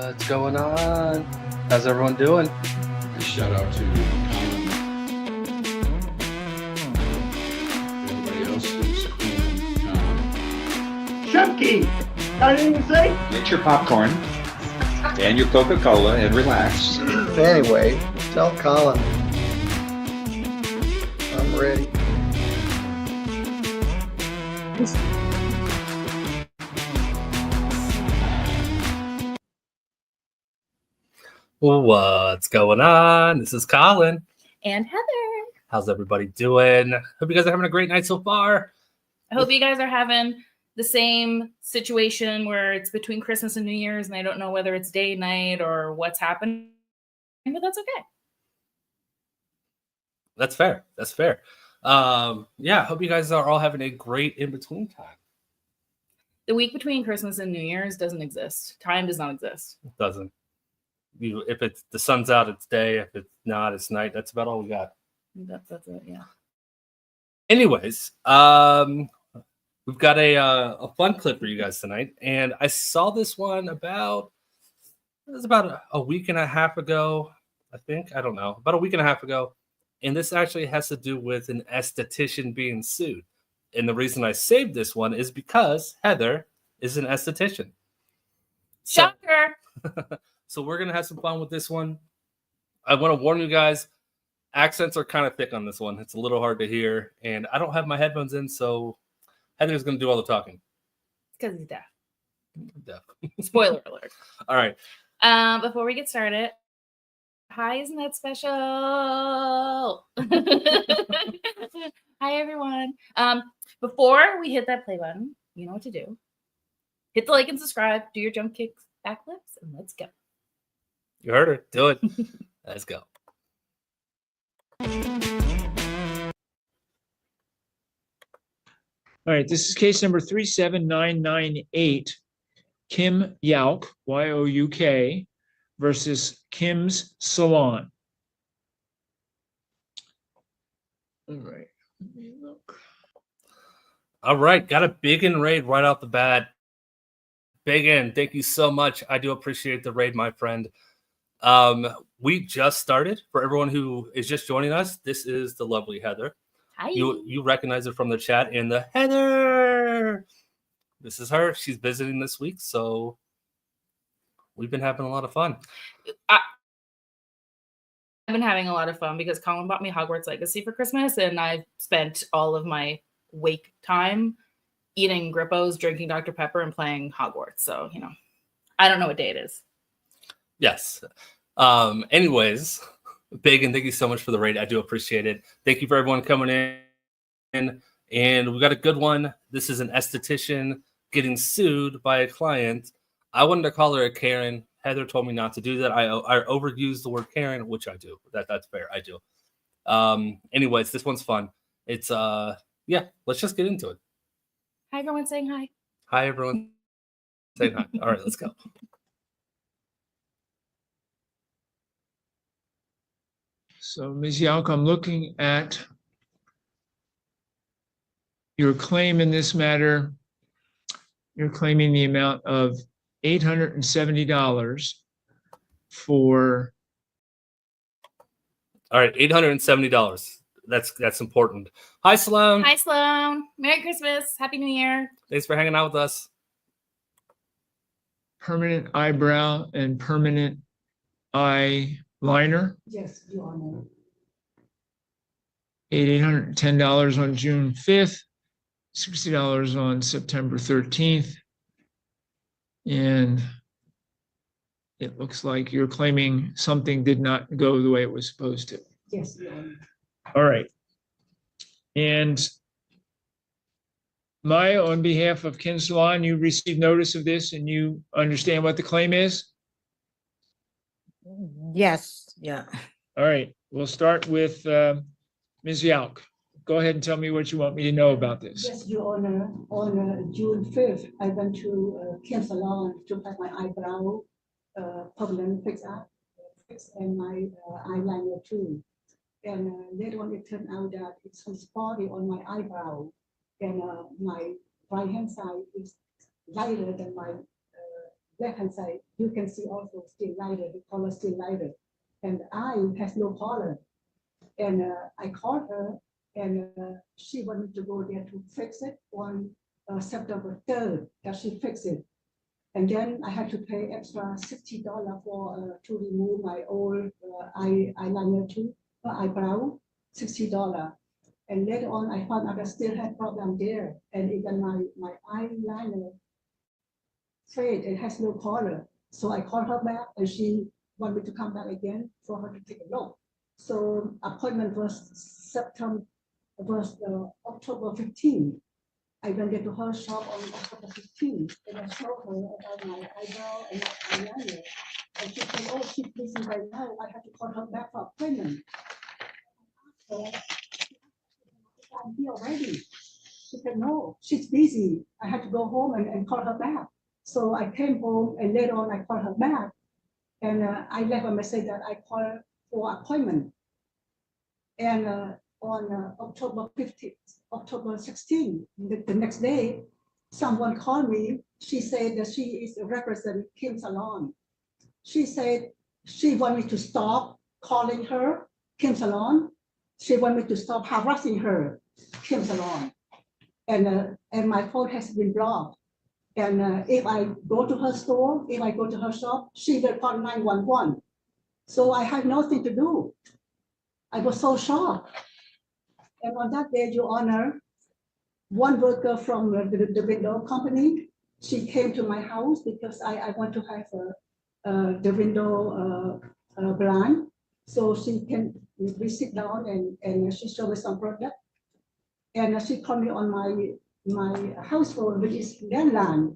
What's going on? How's everyone doing? Shout out to Colin. Everybody else who's Chunky! I didn't even say. Get your popcorn and your Coca-Cola and relax. Anyway, tell Colin I'm ready. What's going on? This is Colin. And Heather. How's everybody doing? Hope you guys are having a great night so far. I hope you guys are having the same situation where it's between Christmas and New Year's and I don't know whether it's day, night, or what's happening, but that's okay. That's fair. That's fair. Yeah, hope you guys are all having a great in-between time. The week between Christmas and New Year's doesn't exist. Time does not exist. It doesn't. If it's the sun's out, it's day. If it's not, it's night. That's about all we got. That's it, yeah. Anyways, we've got a fun clip for you guys tonight, and I saw this one about a week and a half ago, I think. I don't know, about a week and a half ago, and this actually has to do with an esthetician being sued. And the reason I saved this one is because Heather is an esthetician. Shocker! So we're gonna have some fun with this one. I want to warn you guys. Accents are kind of thick on this one. It's a little hard to hear, and I don't have my headphones in, so Heather's going to do all the talking. Because he's deaf. Deaf. Spoiler alert. All right. Before we get started, hi, isn't that special? Hi, everyone. Before we hit that play button, you know what to do. Hit the like and subscribe, do your jump kicks, backflips, and let's go. You heard her. Do it. Let's go. All right, this is case number 37998, Kim Yauk, Y-O-U-K, versus Kim's Salon. All right, let me look. All right, got a big in raid right off the bat. Big in, thank you so much. I do appreciate the raid, my friend. We just started. For everyone who is just joining us, this is the lovely Heather. Hi. You recognize her from the chat in the Heather. This is her. She's visiting this week, so we've been having a lot of fun. I've been having a lot of fun because Colin bought me Hogwarts Legacy for Christmas, and I've spent all of my wake time eating Grippos, drinking Dr. Pepper, and playing Hogwarts. So, you know, I don't know what day it is. Yes. Anyways, big and thank you so much for the raid. I do appreciate it. Thank you for everyone coming in. And we got a good one. This is an esthetician getting sued by a client. I wanted to call her a Karen. Heather told me not to do that. I overused the word Karen, which I do. That's fair. I do. Anyways, this one's fun. It's yeah, let's just get into it. Hi, everyone saying hi. Hi, everyone saying hi. All right, let's go. So, Ms. Yauk, I'm looking at your claim in this matter. You're claiming the amount of $870 for. All right, $870. That's important. Hi, Sloan. Hi, Sloan. Merry Christmas. Happy New Year. Thanks for hanging out with us. Permanent eyebrow and permanent eyeliner. Yes, Your Honor. $810 on June 5th, $60 on September 13th. And it looks like you're claiming something did not go the way it was supposed to. Yes, Your Honor. All right. And Maya, on behalf of Kin Salon, you received notice of this and you understand what the claim is? Yes, yeah. All right, we'll start with Ms. Yauk. Go ahead and tell me what you want me to know about this. Yes, Your Honor. On June 5th, I went to Kim Salon to have my eyebrow permanent fix and my eyeliner too. And later on, it turned out that it's some spotty on my eyebrow, and my right hand side is lighter than my left-hand side, you can see also still lighter, the color still lighter. And the eye has no color. And I called her, and she wanted to go there to fix it on September 3rd, that she fixed it. And then I had to pay extra $60 for to remove my old eyeliner too, eyebrow, $60. And later on, I found out I still had problem there, and even my eyeliner fade, it has no color. So I called her back, and she wanted me to come back again for her to take a look. So appointment was October 15th. I went into her shop on October 15th, and I showed her about my eyebrow and my eyeliner. And she said, oh, she's busy right now. I have to call her back for appointment. So I'm here already. She said, no, she's busy. I had to go home and call her back. So I came home, and later on I called her back. And I left a message that I called for appointment. And on October 15th, October 16th, the next day, someone called me. She said that she is representing Kim Salon. She said she wanted me to stop calling her Kim Salon. She wanted me to stop harassing her, Kim Salon. And my phone has been blocked. And if I go to her store, if I go to her shop, she will call 911. So I had nothing to do. I was so shocked. And on that day, Your Honor, one worker from the window company, she came to my house because I want to have the window blind. So we sit down and she showed me some product. And she called me on my house phone, which is landline.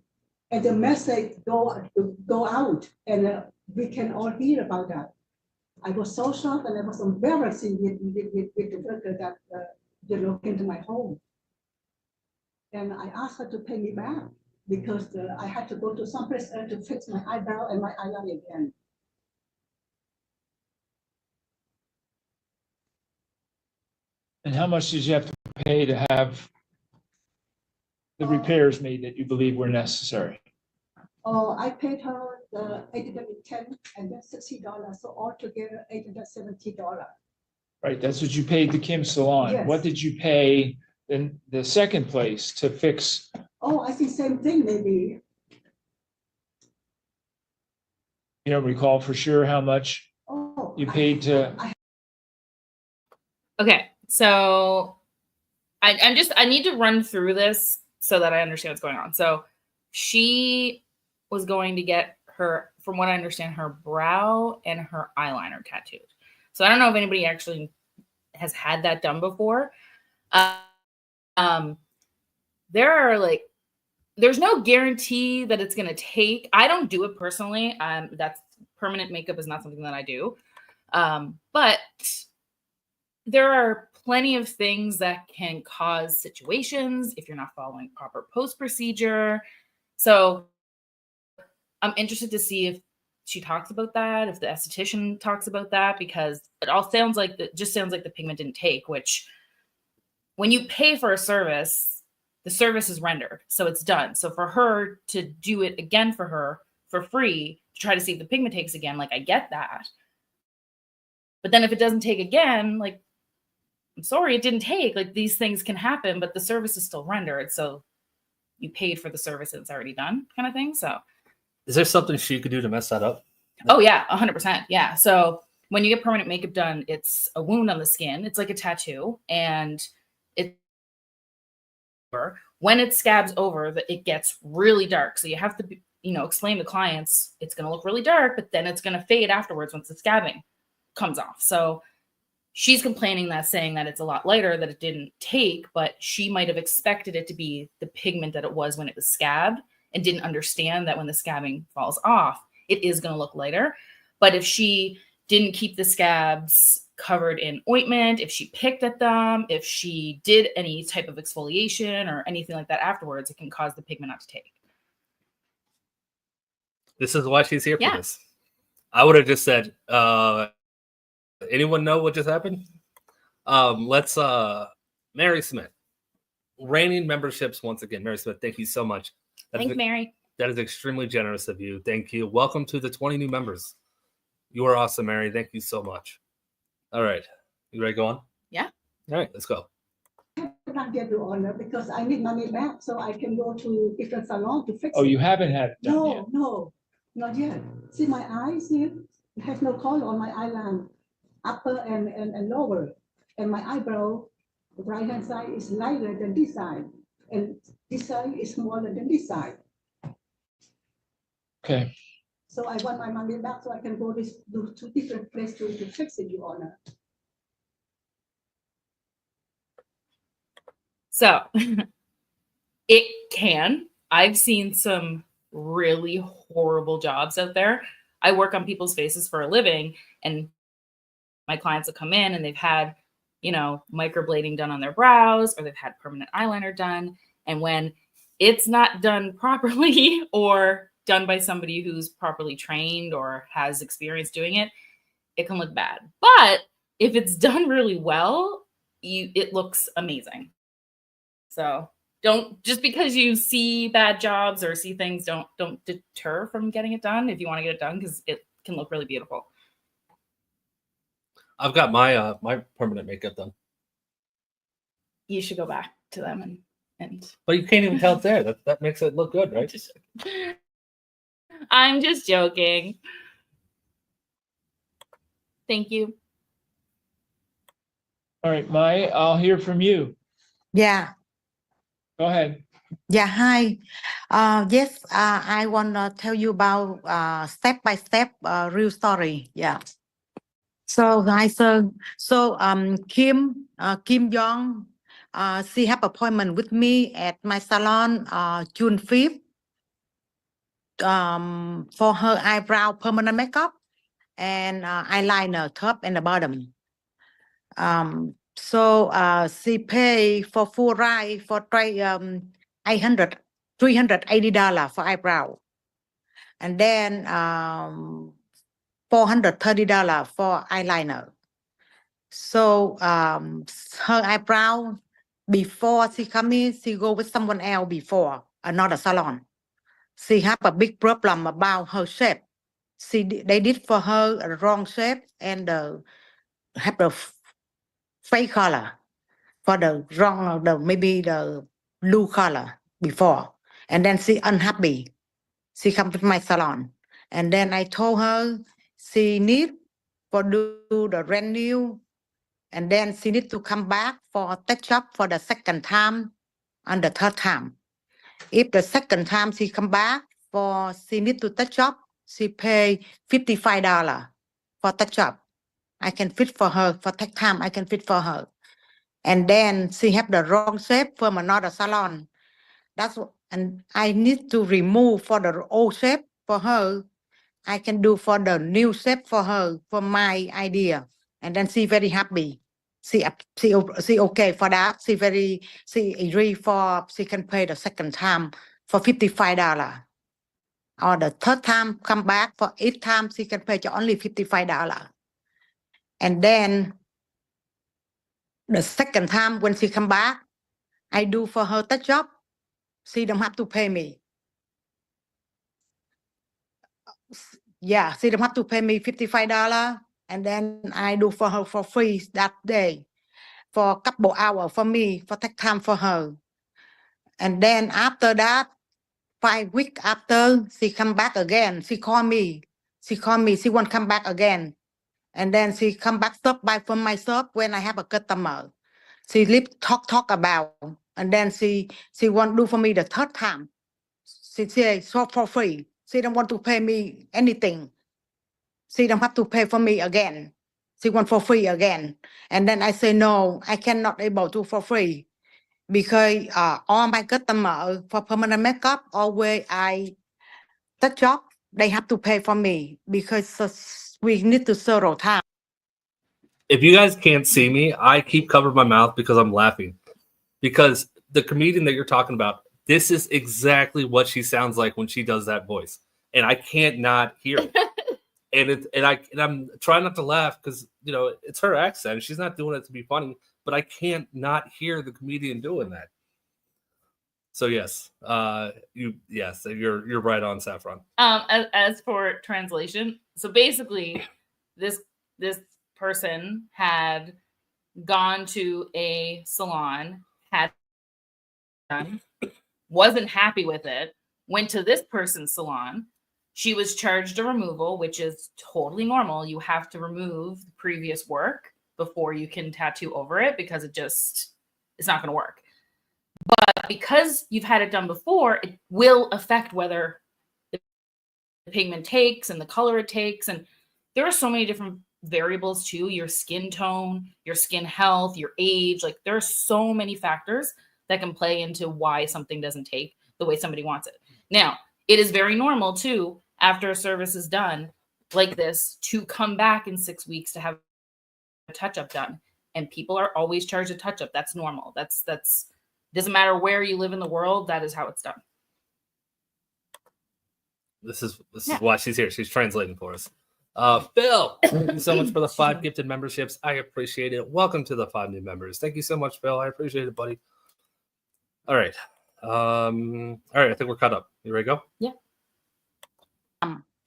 And the message go out, and we can all hear about that. I was so shocked, and I was embarrassing with the worker that came to my home. And I asked her to pay me back because I had to go to someplace else to fix my eyebrow and my eyeliner again. And how much did you have to pay to have the repairs made that you believe were necessary? Oh, I paid her the $810 and then $60, so altogether $870. Right, that's what you paid to Kim Salon. Yes. What did you pay in the second place to fix? Oh, I think same thing maybe. You don't recall for sure how much Oh, you paid to? Okay, so I need to run through this so that I understand what's going on. So she was going to get her, from what I understand, her brow and her eyeliner tattooed. So I don't know if anybody actually has had that done before. There's no guarantee that it's going to take. I don't do it personally. That's permanent makeup is not something that I do. But there are plenty of things that can cause situations if you're not following proper post procedure. So I'm interested to see if she talks about that, if the esthetician talks about that, because it all sounds like the pigment didn't take, which when you pay for a service, the service is rendered. So it's done. So for her to do it again for her for free, to try to see if the pigment takes again, like I get that. But then if it doesn't take again, like, I'm sorry, it didn't take. Like, these things can happen, but the service is still rendered. So you paid for the service and it's already done, kind of thing. So Is there something she could do to mess that up? oh yeah, 100%. Yeah. So when you get permanent makeup done, it's a wound on the skin. It's like a tattoo, and when it scabs over, it gets really dark. So you have to, explain to clients it's going to look really dark, but then it's going to fade afterwards once the scabbing comes off. So she's complaining that, saying that it's a lot lighter, that it didn't take, but she might have expected it to be the pigment that it was when it was scabbed, and didn't understand that when the scabbing falls off, it is going to look lighter. But if she didn't keep the scabs covered in ointment, if she picked at them, if she did any type of exfoliation or anything like that afterwards, it can cause the pigment not to take. This is why she's here for Yeah. this. I would have just said, anyone know what just happened? Let's Mary Smith. Reigning memberships once again. Mary Smith, thank you so much. Thanks, Mary. That is extremely generous of you. Thank you. Welcome to the 20 new members. You are awesome, Mary. Thank you so much. All right. You ready to go on? Yeah. All right, let's go. Not get Your Honor, because I need money back so I can go to different salon to fix Oh, it. you haven't had it done yet? No, not yet. See my eyes here? It has no color on my eyeline, upper and lower. And my eyebrow, the right hand side is lighter than this side. And this side is smaller than this side. Okay, So I want my money back so I can go to different place to fix it, Your Honor. So it can. I've seen some really horrible jobs out there. I work on people's faces for a living, and my clients will come in and they've had, microblading done on their brows, or they've had permanent eyeliner done. And when it's not done properly or done by somebody who's properly trained or has experience doing it, it can look bad. But if it's done really well, it looks amazing. So don't, just because you see bad jobs or see things, don't deter from getting it done if you want to get it done, because it can look really beautiful. I've got my my permanent makeup done. You should go back to them and But you can't even tell it's there. That makes it look good, right? I'm just joking. Thank you. all right, Mai, I'll hear from you. Yeah, Go ahead. yeah, hi. Yes, I want to tell you about step by step real story. Yeah. So, hi, sir. So, Kim Young, she have appointment with me at my salon, June 5th, for her eyebrow permanent makeup and eyeliner top and the bottom. So she pay for full ride for $380 for eyebrow, and then $430 for eyeliner. So her eyebrow, before she come in, she go with someone else before, another salon. She have a big problem about her shape. They did for her a wrong shape and have the fake color for the wrong, maybe the blue color before, and then she unhappy. She come to my salon, and then I told her she need for do the renew, and then she need to come back for touch up for the second time and the third time. If the second time she come back for she need to touch up, she pay $55 for touch up. I can fit for her for that time. I can fit for her. And then she have the wrong shape from another salon. And I need to remove for the old shape for her. I can do for the new shape for her, for my idea. And then she very happy. She okay for that. She agree for, she can pay the second time for $55. Or the third time come back for 8 times, she can pay only $55. And then the second time when she come back, I do for her touch up. She don't have to pay me. Yeah, she don't have to pay me $55. And then I do for her for free that day for a couple hours for me, for that time for her. And then after that, 5 weeks after, she come back again. She call me. She won't come back again. And then she come back stop by from my shop when I have a customer. She talk about, and then she won't do for me the third time. She say so for free. She don't want to pay me anything. She don't have to pay for me again. She want for free again. And then I say no, I cannot able to for free, because all my customer for permanent makeup, always I touch up, they have to pay for me because we need to zero time. If you guys can't see me, I keep covering my mouth because I'm laughing. Because the comedian that you're talking about, this is exactly what she sounds like when she does that voice, and I can't not hear it. and I'm trying not to laugh because it's her accent. She's not doing it to be funny, but I can't not hear the comedian doing that. So yes, you're right on, Saffron. As for translation, so basically, this person had gone to a salon, had done, wasn't happy with it, went to this person's salon. She was charged a removal, which is totally normal. You have to remove the previous work before you can tattoo over it because it's not going to work. But because you've had it done before, it will affect whether the pigment takes and the color it takes. And there are so many different variables too, your skin tone, your skin health, your age. Like there are so many factors that can play into why something doesn't take the way somebody wants it. Now, it is very normal too, after a service is done like this, to come back in 6 weeks to have a touch-up done. And people are always charged a touch-up. That's normal. That's doesn't matter where you live in the world, that is how it's done. This is why she's here. She's translating for us. Phil, thank you so much for the 5 gifted memberships. I appreciate it. Welcome to the 5 new members. Thank you so much, Phil. I appreciate it, buddy. All right. All right, I think we're caught up. You ready to go? Yeah.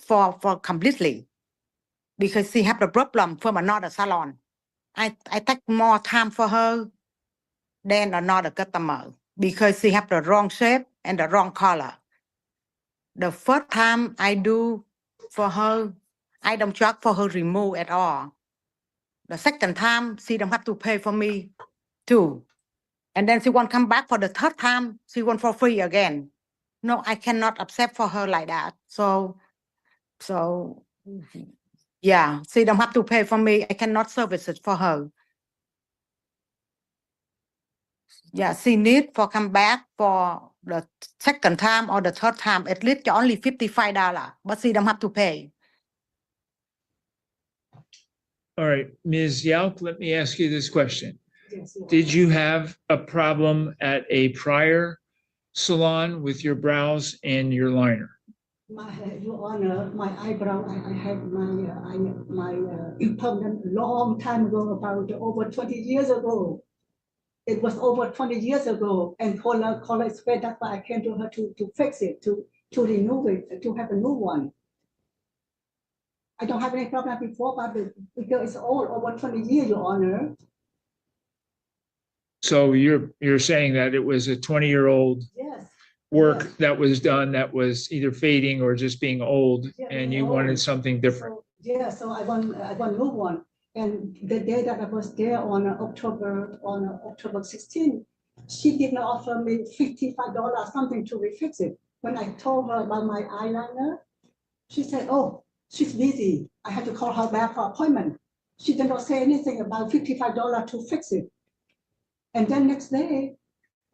For completely, because she have the problem from another salon. I take more time for her than another customer because she have the wrong shape and the wrong color. The first time I do for her, I don't charge for her remove at all. The second time, she don't have to pay for me too. And then she won't come back for the third time. She want for free again. No, I cannot accept for her like that. So yeah, she don't have to pay for me. I cannot service it for her. Yeah, she need for come back for the second time or the third time, at least only $55, but she don't have to pay. All right, Ms. Yauk, let me ask you this question. Yes, Did you have a problem at a prior salon with your brows and your liner? Your Honor, my eyebrow, I had my permanent long time ago, about over 20 years ago. It was over 20 years ago, and Colin explained that's why I came to her to fix it, to remove it, to have a new one. I don't have any problem before, but because it's all over 20 years, Your Honor. So you're saying that it was a 20-year-old Yes. work Yes. that was done that was either fading or just being old, Yeah, and being you wanted old. something different. So I want a new one. And the day that I was there on October 16, she did not offer me $55 something to refix it. When I told her about my eyeliner, she said, "Oh, she's busy. I had to call her back for appointment." She did not say anything about $55 to fix it. And then next day,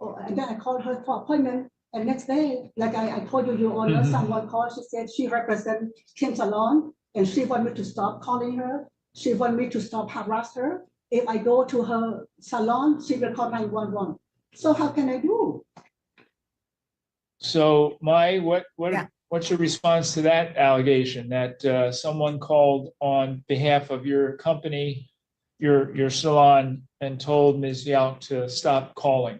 and then I called her for appointment. And next day, like I told you, Your Honor, someone called. She said she represents Kim Salon, and she want me to stop calling her. She want me to stop harass her. If I go to her salon, she will call 911. So how can I do? So Yeah. what's your response to that allegation that someone called on behalf of your company, your salon, and told Ms. Yauk to stop calling?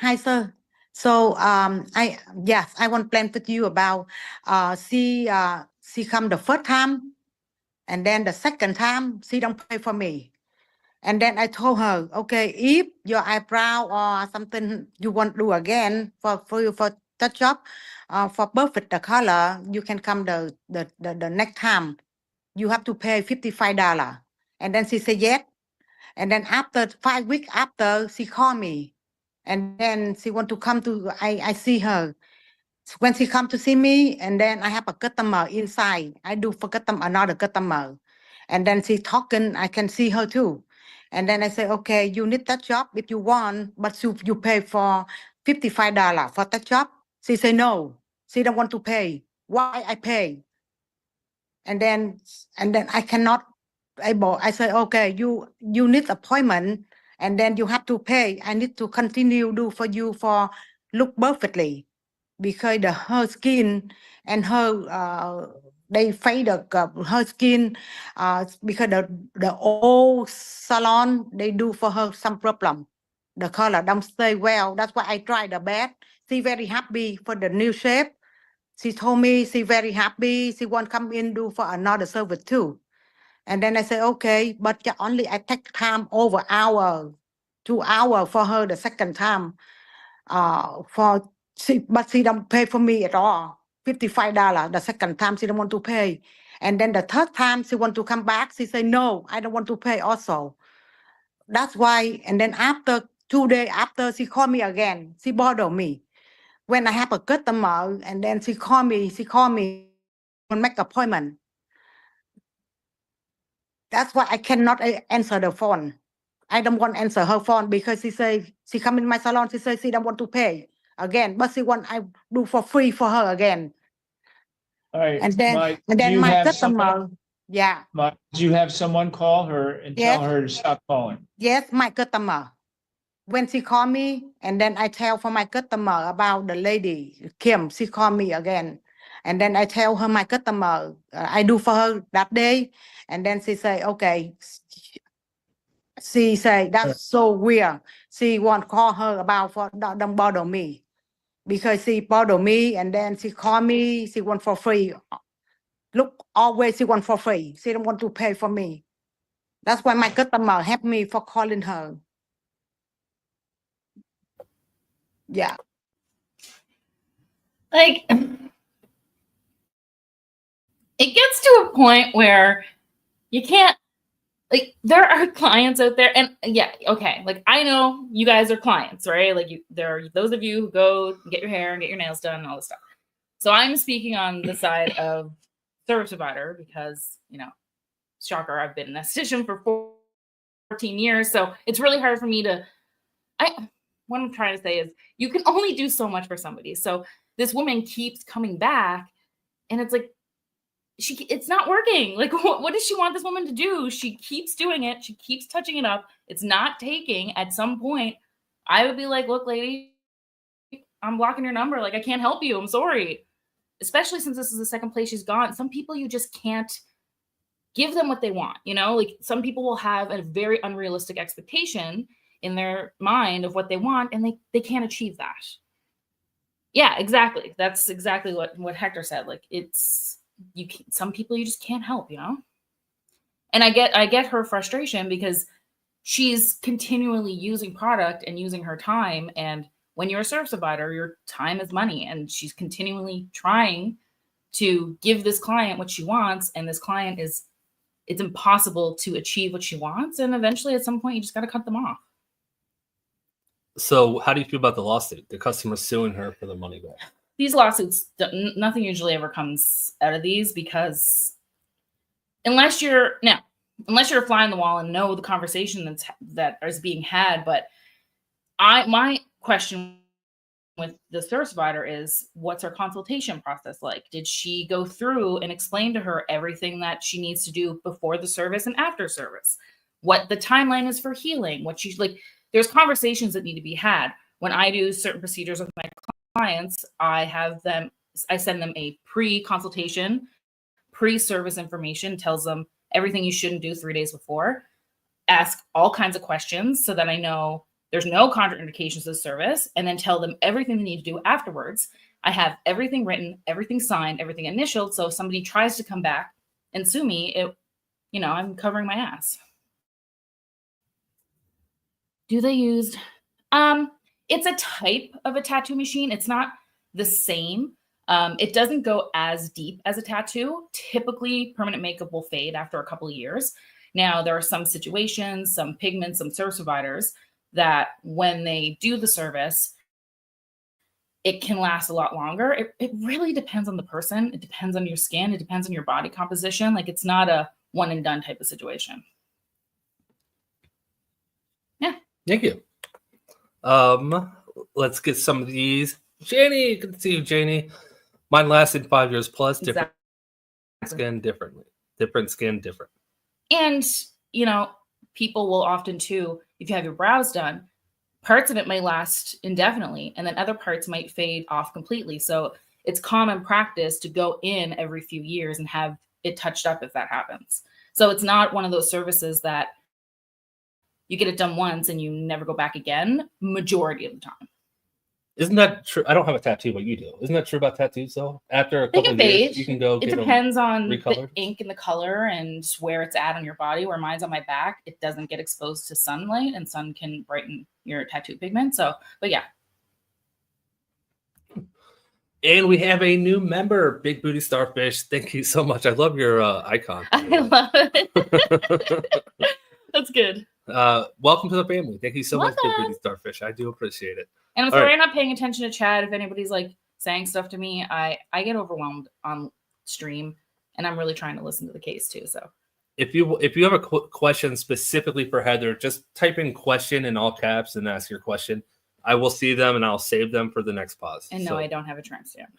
Hi, sir. So I want to plan with you about she come the first time, and then the second time she don't pay for me. And then I told her, okay, if your eyebrow or something you want to do again for touch up, for perfect the color, you can come the next time. You have to pay $55. And then she said yes. And then after 5 weeks after, she called me. And then she want to come to, I see her. When she come to see me, and then I have a customer inside. I do for another customer. And then she talking, I can see her too. And then I say, okay, you need that job if you want, but you pay for $55 for that job. She say no, she don't want to pay. Why I pay? And then I cannot able. I say, okay, you need appointment, and then you have to pay. I need to continue do for you for look perfectly, because her skin and her they fade her skin because the old salon they do for her some problem. The color don't stay well. That's why I try the best. she very happy for the new shape. She told me she very happy. She want come in do for another service too. And then I say, okay, but only I take time over hour, 2 hours for her the second time. But she don't pay for me at all. $55 the second time she don't want to pay. And then the third time she want to come back, she say, no, I don't want to pay also. That's why, and then after 2 days after, she called me again. She bother me. When I have a customer, and then she call me and make appointment. That's why I cannot answer the phone. I don't want to answer her phone because she say, she come in my salon, she say she don't want to pay again, but she want I do for free for her again. All right. And then, Mike, and do then you my have customer, someone- yeah, Mike, do you have someone call her and Yes. tell her to stop calling? yes, my customer. When she call me, and then I tell for my customer about the lady, Kim, she call me again. And then I tell her my customer, I do for her that day. And then she say, okay. She say, that's so weird. She won't call her about for, don't bother me. Because she bother me, and then she call me, she want for free. Look, always she want for free. She don't want to pay for me. That's why my customer help me for calling her. Yeah. Like, it gets to a point where you can't, like, there are clients out there, and yeah, okay, like, I know you guys are clients, right? Like, there are those of you who go get your hair and get your nails done and all this stuff. So I'm speaking on the side of service provider because, you know, shocker, I've been an esthetician for 14 years, so it's really hard for me to, what I'm trying to say is you can only do so much for somebody. So this woman keeps coming back, and it's like, it's not working. Like, what does she want this woman to do? She keeps doing it. She keeps touching it up. It's not taking. At some point, I would be like, look, lady, I'm blocking your number. Like, I can't help you. I'm sorry. Especially since this is the second place she's gone. Some people, you just can't give them what they want. You know, like, some people will have a very unrealistic expectation in their mind of what they want, and they can't achieve that. Yeah, exactly. That's exactly what Hector said. Like, it's, some people you just can't help, you know? And I get her frustration because she's continually using product and using her time. And when you're a service provider, your time is money. And she's continually trying to give this client what she wants. And this client it's impossible to achieve what she wants. And eventually at some point, you just got to cut them off. So how do you feel about the lawsuit? The customer suing her for the money back. These lawsuits, nothing usually ever comes out of these because unless you're a fly on the wall and know the conversation that is being had. But my question with the service provider is, what's her consultation process like? Did she go through and explain to her everything that she needs to do before the service and after service? What the timeline is for healing? What she's like? There's conversations that need to be had. When I do certain procedures with my clients, I send them a pre-consultation, pre-service information, tells them everything you shouldn't do 3 days before, ask all kinds of questions so that I know there's no contraindications to the service, and then tell them everything they need to do afterwards. I have everything written, everything signed, everything initialed. So if somebody tries to come back and sue me, I'm covering my ass. Do they use? It's a type of a tattoo machine. It's not the same. It doesn't go as deep as a tattoo. Typically, permanent makeup will fade after a couple of years. Now, there are some situations, some pigments, some service providers that when they do the service, it can last a lot longer. It really depends on the person. It depends on your skin. It depends on your body composition. Like, it's not a one and done type of situation. Yeah. Thank you. Let's get some of these. Janie, good to see you, Janie. Mine lasted 5 years plus. Different skin, different skin, different. And, people will often too, if you have your brows done, parts of it may last indefinitely, and then other parts might fade off completely. So it's common practice to go in every few years and have it touched up if that happens. So it's not one of those services that you get it done once and you never go back again, majority of the time. Isn't that true? I don't have a tattoo, but you do. Isn't that true about tattoos though? After a They couple can of years, fade. you can go It get them depends on the recolored. ink and the color and where it's at on your body. Where mine's on my back, it doesn't get exposed to sunlight, and sun can brighten your tattoo pigment. So, but yeah. And we have a new member, Big Booty Starfish. Thank you so much. I love your icon. I love it. That's good. Welcome to the family. Thank you so much, Big Welcome. Booty Starfish. I do appreciate it. And I'm All sorry right. I'm not paying attention to chat. If anybody's like saying stuff to me, I get overwhelmed on stream, and I'm really trying to listen to the case too. So If you have a question specifically for Heather, just type in question in all caps and ask your question. I will see them and I'll save them for the next pause. and no, So, I don't have a tramp stamp.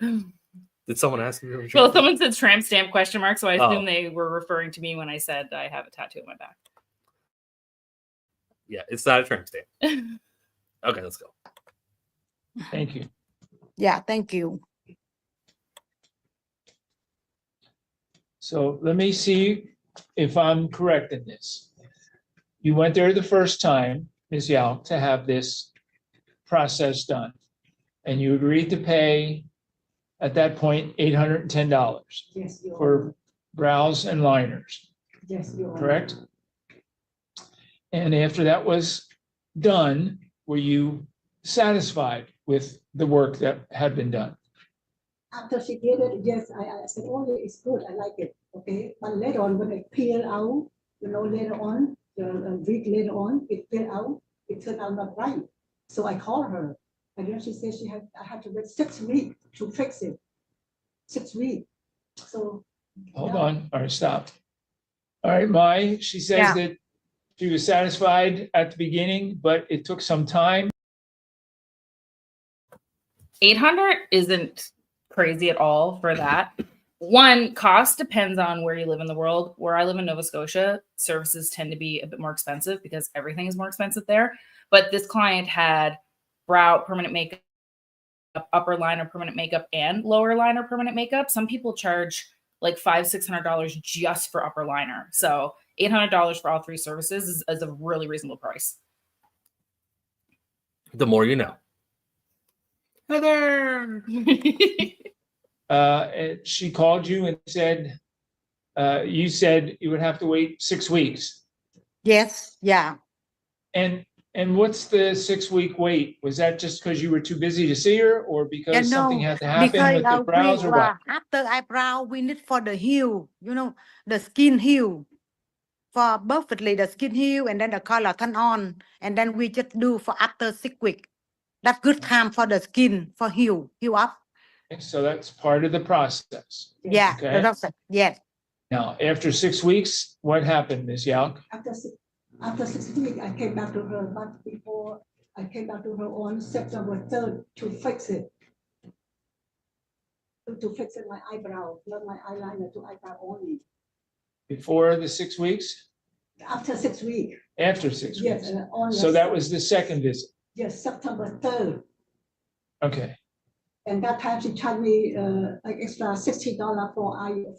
did someone ask you? Well, someone said tramp stamp question mark, so I Oh. assume they were referring to me when I said I have a tattoo on my back. Yeah, it's not a tramp stamp. Okay, let's go. Thank you. Yeah, thank you. So let me see if I'm correct in this. You went there the first time, Ms. Yao, to have this process done. And you agreed to pay, at that point, $810 Yes, Your Honor. for brows and liners, Yes, Your Honor. correct? And after that was done, were you satisfied with the work that had been done? After she did it, yes, I said, oh, it's good, I like it, okay? But later on, when it peeled out, later on, a week later on, it peeled out, it turned out not right. So I called her, and then she said I had to wait 6 weeks to fix it. 6 weeks. So. Hold yeah. on, all right, stop. All right, Mai, she says Yeah. that she was satisfied at the beginning, but it took some time. 800 isn't crazy at all for that. One, cost depends on where you live in the world. Where I live in Nova Scotia, services tend to be a bit more expensive because everything is more expensive there. But this client had brow permanent makeup, upper liner permanent makeup, and lower liner permanent makeup. Some people charge like $500-$600 just for upper liner. So $800 for all three services is a really reasonable price. The more you know. Heather. And she called you and said, you said you would have to wait 6 weeks. Yes, yeah. And what's the 6 week wait? Was that just because you were too busy to see her, or because Yeah, something no, had to happen because with the brows, or what? after eyebrow, we need for the hue, the skin hue. For perfectly the skin hue and then the color turn on. And then we just do for after 6 weeks. That's good time for the skin, for hue up. So that's part of the process. Yeah, Okay. the doctor, yes. Now, after 6 weeks, what happened, Ms. Yauk? After 6 weeks, I came back to her, but before I came back to her on September 3rd to fix it. To fix it, my eyebrow, not my eyeliner, to eyebrow only. Before the 6 weeks? After 6 weeks. After 6 Yes. weeks? So that was the second visit? Yes, September 3rd. Okay. And that time she charged me like extra $60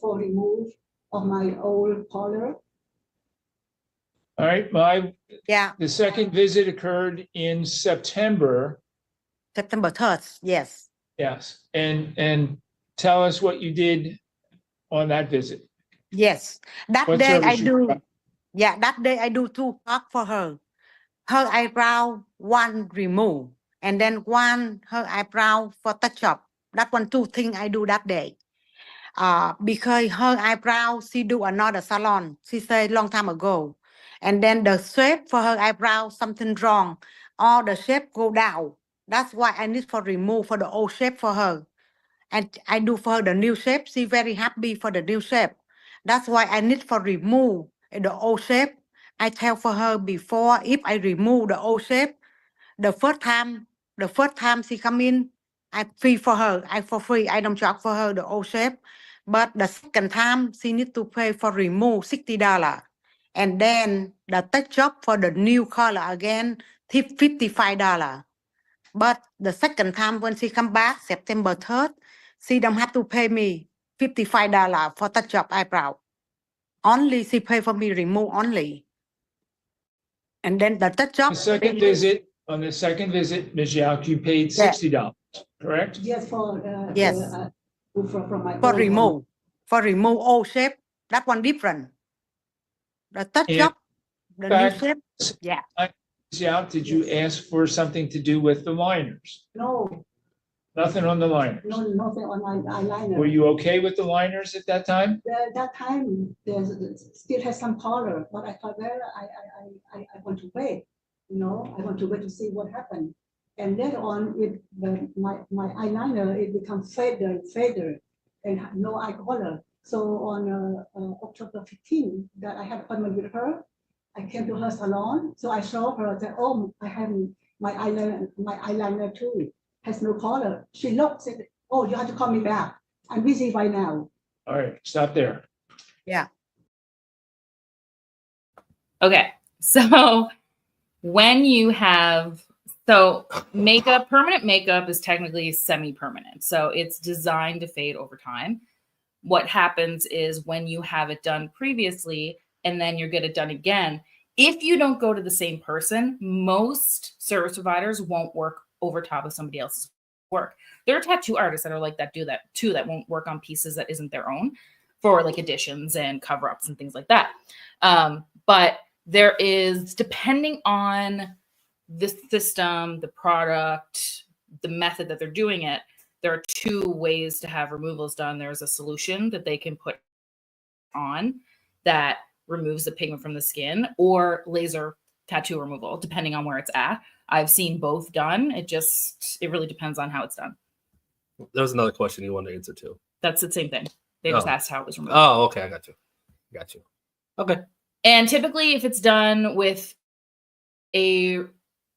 for remove of my old collar. All right, the second visit occurred in September. September 3rd, yes. Yes, and tell us what you did on that visit. Yes, that What day I service you do, provide? yeah, that day I do 2 parts for her. Her eyebrow, 1 remove, and then 1 her eyebrow for touch up. That 2 things I do that day. Because her eyebrow, she do another salon. She said long time ago. And then the shape for her eyebrow, something wrong. All the shape go down. That's why I need for remove for the old shape for her. And I do for her the new shape. She very happy for the new shape. That's why I need for remove the old shape. I tell for her before, if I remove the old shape, the first time she come in, I free for her. I for free. I don't charge for her the old shape. But the second time, she need to pay for remove $60. And then the touch up for the new color again, tip $55. But the second time when she come back, September 3rd, she don't have to pay me $55 for touch up eyebrow. Only she pay for me remove only. And then the touch up. The second visit, On the second visit, Ms. Yauk, you paid Yeah. $60, correct? Yes, for Yes. from my For old remove old shape. That one different. The touch And up, the new fact- shape. Yeah. Ms. Yauk, did you ask for something to do with the liners? No, Nothing on the liners? no, nothing on my eyeliner. Were you okay with the liners at that time? That time there's still has some color, but I thought, well, I want to wait, you know, I want to wait to see what happened. And later on, my eyeliner, it becomes fader, and no eye color. So on October 15, that I had appointment with her, I came to her salon, so I showed her that, oh, I have my eyeliner too, has no color. She looked, said, oh, you have to call me back. I'm busy right now. All right, stop there. Yeah. Okay. So when you have, so makeup, permanent makeup is technically semi-permanent. So it's designed to fade over time. What happens is when you have it done previously and then you get it done again, if you don't go to the same person, most service providers won't work over top of somebody else's work. There are tattoo artists that are like that, do that too, that won't work on pieces that isn't their own for like additions and cover-ups and things like that. But there is, depending on the system, the product, the method that they're doing it, there are two ways to have removals done. There's a solution that they can put on that removes the pigment from the skin, or laser tattoo removal, depending on where it's at. I've seen both done. It really depends on how it's done. There was another question you wanted to answer too. That's the same thing. They just Oh. asked how it was removed. Oh, okay. I got you. Got you. Okay. And typically, if it's done with a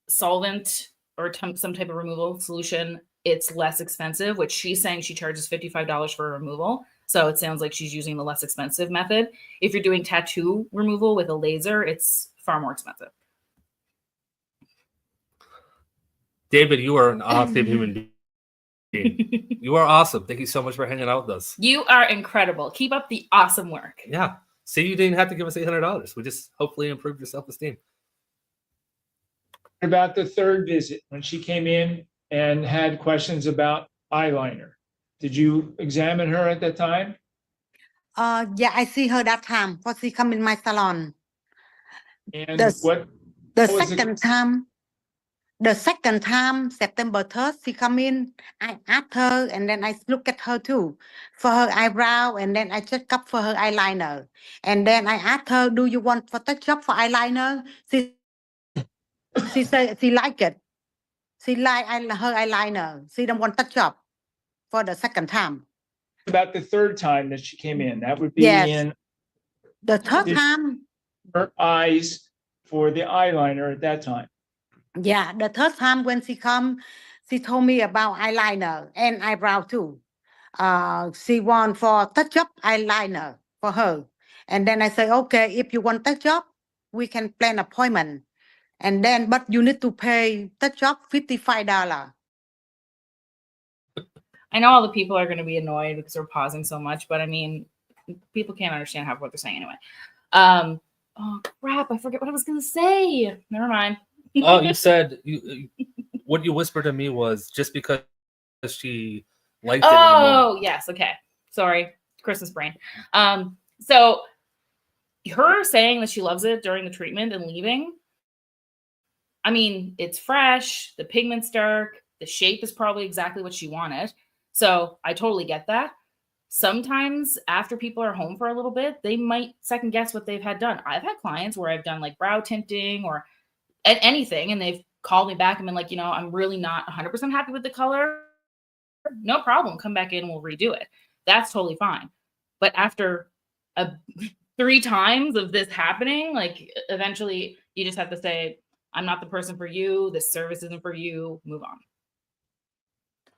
solvent or some type of removal solution, it's less expensive, which she's saying she charges $55 for a removal. So it sounds like she's using the less expensive method. If you're doing tattoo removal with a laser, it's far more expensive. David, you are an awesome human being. You are awesome. Thank you so much for hanging out with us. You are incredible. Keep up the awesome work. Yeah. See, you didn't have to give us $800. We just hopefully improved your self-esteem. About the third visit, when she came in and had questions about eyeliner, did you examine her at that time? Yeah, I see her that time because she come in my salon. And The what The was second time, September 3rd, she come in. I asked her, and then I look at her too for her eyebrow, and then I check up for her eyeliner. And then I asked her, "Do you want for touch up for eyeliner?" She said she like it. She like her eyeliner. She don't want touch up for the second time. about the third time that she came in? That would be Yes. in The third Did- time, her eyes for the eyeliner at that time. yeah, the third time when she come, she told me about eyeliner and eyebrow too. She want for touch up eyeliner for her. And then I say, okay, if you want touch up, we can plan appointment. And then, but you need to pay touch up $55. I know all the people are going to be annoyed because we're pausing so much, but I mean, people can't understand half what they're saying anyway. Oh crap! I forget what I was going to say. Never mind. Oh, you said what you whispered to me was just because she liked it. Oh, yes. Okay. Sorry. Christmas brain. So her saying that she loves it during the treatment and leaving, I mean, it's fresh, the pigment's dark, the shape is probably exactly what she wanted. So I totally get that. Sometimes after people are home for a little bit, they might second guess what they've had done. I've had clients where I've done like brow tinting or anything, and they've called me back and been like, I'm really not 100% happy with the color. No problem. Come back in and we'll redo it. That's totally fine. But after 3 times of this happening, like eventually you just have to say, I'm not the person for you. This service isn't for you. Move on.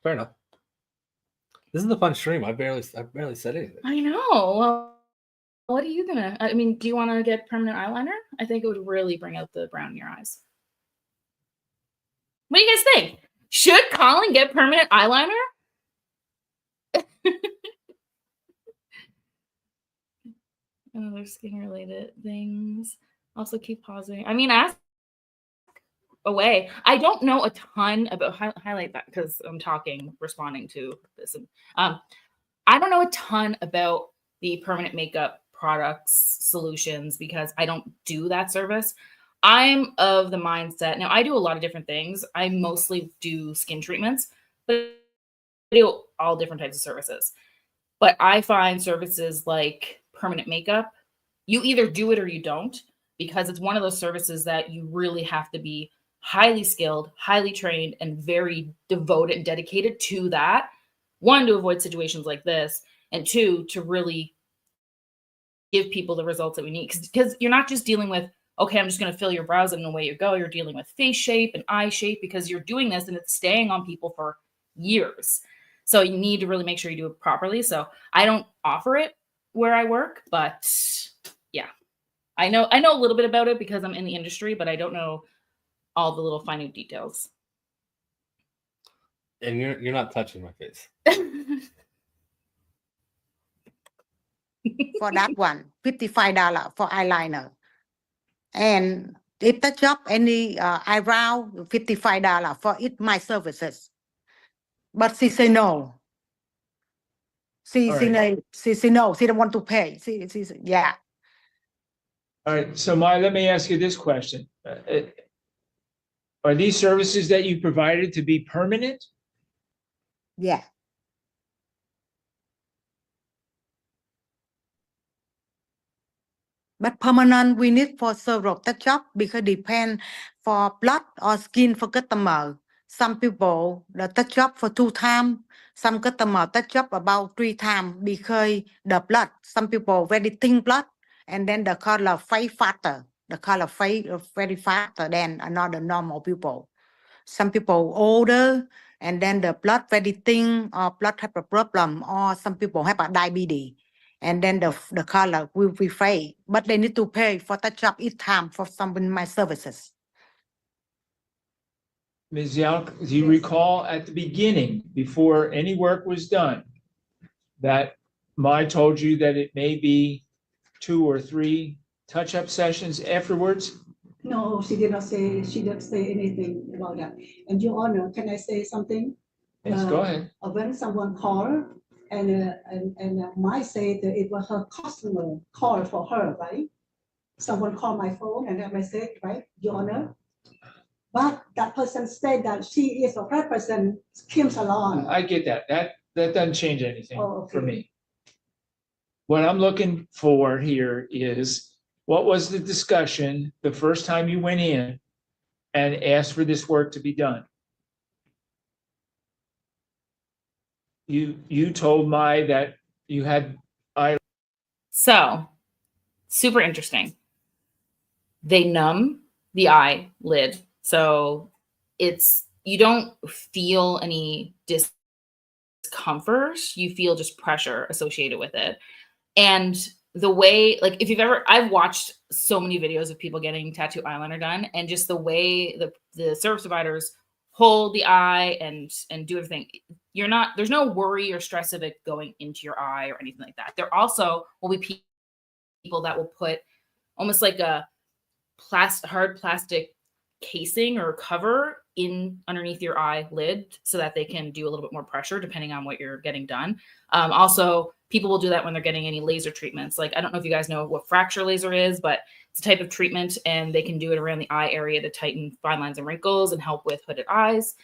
Fair enough. This is a fun stream. I barely said anything. I know. Well, what are you gonna? I mean, do you want to get permanent eyeliner? I think it would really bring out the brown in your eyes. What do you guys think? Should Colin get permanent eyeliner? Other skin related things. Also keep pausing. I mean, ask away. I don't know a ton about highlight that because I'm talking, responding to this. And I don't know a ton about the permanent makeup products solutions because I don't do that service. I'm of the mindset now. I do a lot of different things. I mostly do skin treatments, but I do all different types of services. But I find services like permanent makeup, you either do it or you don't, because it's one of those services that you really have to be highly skilled, highly trained, and very devoted and dedicated to that. One, to avoid situations like this, and two, to really give people the results that we need. Because you're not just dealing with, okay, I'm just going to fill your brows and away you go. You're dealing with face shape and eye shape because you're doing this and it's staying on people for years. So you need to really make sure you do it properly. So I don't offer it where I work, but yeah, I know a little bit about it because I'm in the industry, but I don't know all the little minute details. And you're not touching my face. For that one, $55 for eyeliner. And if the job any eyebrow, $55 for it my services. But she say no. She All she right. no, she no, she don't want to pay. She yeah. All right, so let me ask you this question. Are these services that you provided to be permanent? Yeah. But permanent we need for several touch up because depend for blood or skin for customer. Some people the touch up for 2 times, some customer touch up about 3 times because the blood. Some people very thin blood and then the color fade faster. The color fade very faster than another normal people. Some people older and then the blood very thin or blood have a problem or some people have a diabetes. And then the color will be fade, but they need to pay for touch up each time for some of my services. Ms. Yao, do you recall at the beginning, before any work was done, that Mai told you that it may be 2 or 3 touch-up sessions afterwards? No, she did not say, she didn't say anything about that. And Your Honor, can I say something? Yes, go ahead. When someone called and Mai said that it was her customer call for her, right? Someone called my phone and that message, right, Your Honor? But that person said that she is a represent Kim Salon. I get that. That doesn't change anything Oh, for okay. me. What I'm looking for here is, what was the discussion the first time you went in and asked for this work to be done? You told Mai that you had So, super interesting. They numb the eyelid. So you don't feel any discomfort. You feel just pressure associated with it. And the way, like if I've watched so many videos of people getting tattoo eyeliner done, and just the way the service providers hold the eye and do everything, there's no worry or stress of it going into your eye or anything like that. There also will be people that will put almost like a hard plastic casing or cover in underneath your eyelid so that they can do a little bit more pressure depending on what you're getting done. Also, people will do that when they're getting any laser treatments. Like, I don't know if you guys know what fracture laser is, but it's a type of treatment and they can do it around the eye area to tighten fine lines and wrinkles and help with hooded eyes.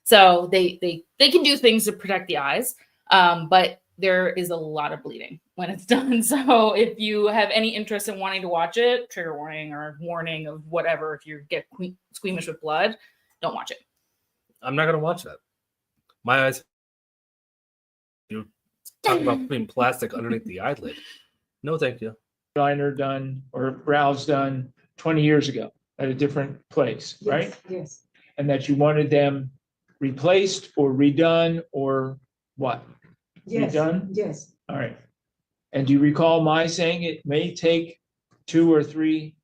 So they can do things to protect the eyes, but there is a lot of bleeding when it's done. So if you have any interest in wanting to watch it, trigger warning or warning of whatever, if you get squeamish with blood, don't watch it. I'm not going to watch that. My eyes. You're talking about putting plastic underneath the eyelid. No, thank you. eyeliner done or brows done 20 years ago at a different place, right? Yes. And that you wanted them replaced or redone or what? Yes. Redone? Yes. All right. And do you recall my saying it may take 2 or 3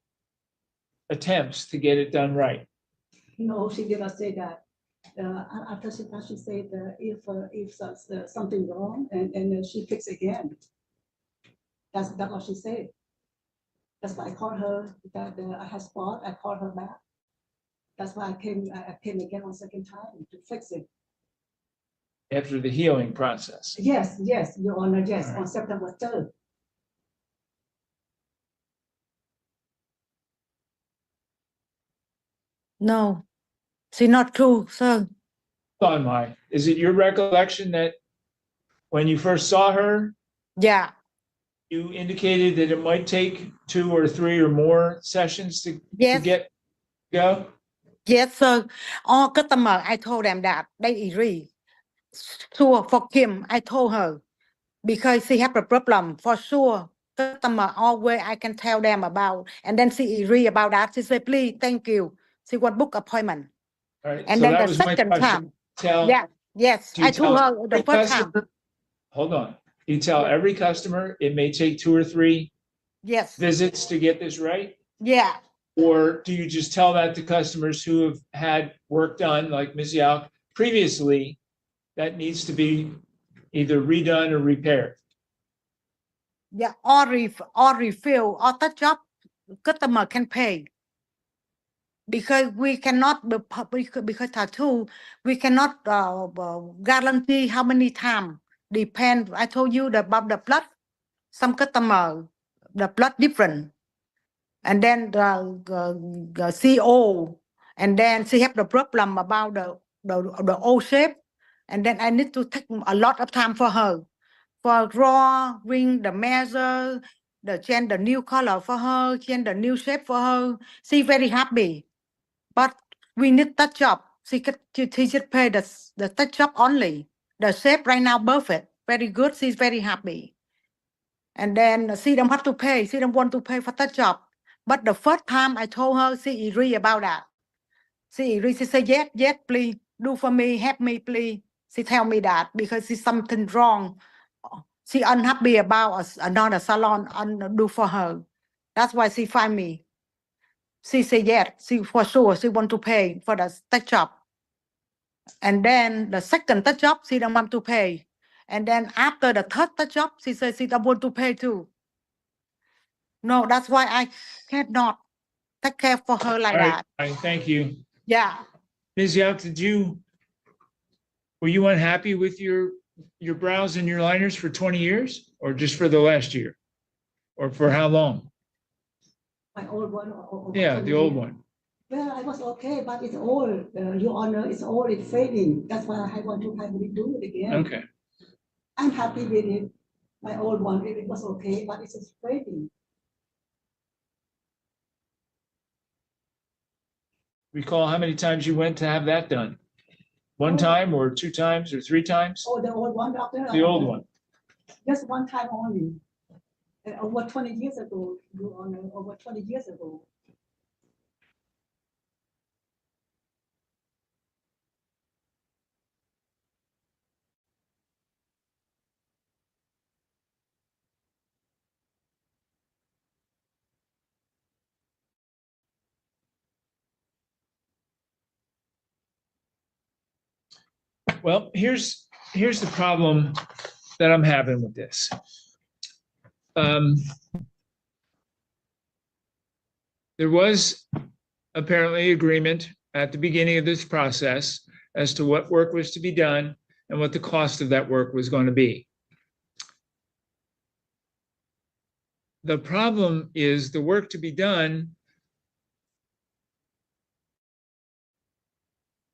attempts to get it done right? No, she did not say that. After she said if something wrong and she fix again. That's what she said. That's why I called her that I had spot. I called her back. That's why I came again on second time to fix it. After the healing process. Yes, Your Honor, yes, All right. on September 3rd. No, it's not true, sir. Hold on, Mai. Is it your recollection that when you first saw her, Yeah, you indicated that it might take 2 or 3 or more sessions to yes, go? yes, sir. All customer, I told them that they agree. Sure, for Kim, I told her because she have a problem for sure. Customer always I can tell them about, and then she agree about that. She said, "Please, thank you." She want book appointment, All right, and so then that the was my second question. time, yeah, yes, Do you I told tell her the every first time. customer- Hold on. You tell every customer it may take 2 or 3 Yes, visits to get this right? yeah, Or do you just tell that to customers who have had work done, like Ms. Yauk, previously, that needs to be either redone or repaired? yeah, or refill, or touch up. Customer can pay. Because we cannot because tattoo we cannot guarantee how many time. Depend. I told you about the blood. Some customer the blood different, and then the CO, and then she have the problem about the O shape, and then I need to take a lot of time for her for drawing the measure, the change the new color for her, change the new shape for her. She very happy. But we need touch up. She should pay the touch up only. The shape right now perfect, very good. She's very happy. And then she don't have to pay. She don't want to pay for touch up. But the first time I told her, she agree about that. She agree. She said, yes, please do for me, help me, please. She tell me that because she's something wrong. She unhappy about another salon do for her. That's why she find me. She said yes, she for sure she want to pay for the touch up. And then the second touch up, she don't want to pay. And then after the third touch up, she said she don't want to pay too. No, that's why I cannot take care for her like All right, that. all right, thank you. Yeah. Ms. Yauk, were you unhappy with your brows and your liners for 20 years or just for the last year? Or for how long? My old one. Or Yeah, the old one. Well, I was okay, but it's old, Your Honor, it's old, it's fading. That's why I want to do it again. Okay. I'm happy with it. My old one, it was okay, but it's just fading. Recall how many times you went to have that done? One time or 2 times or 3 times? Oh, the old one, doctor? The old one. Just one time only. Over 20 years ago, Your Honor, over 20 years ago. Well, here's the problem that I'm having with this. There was apparently agreement at the beginning of this process as to what work was to be done and what the cost of that work was going to be. The problem is the work to be done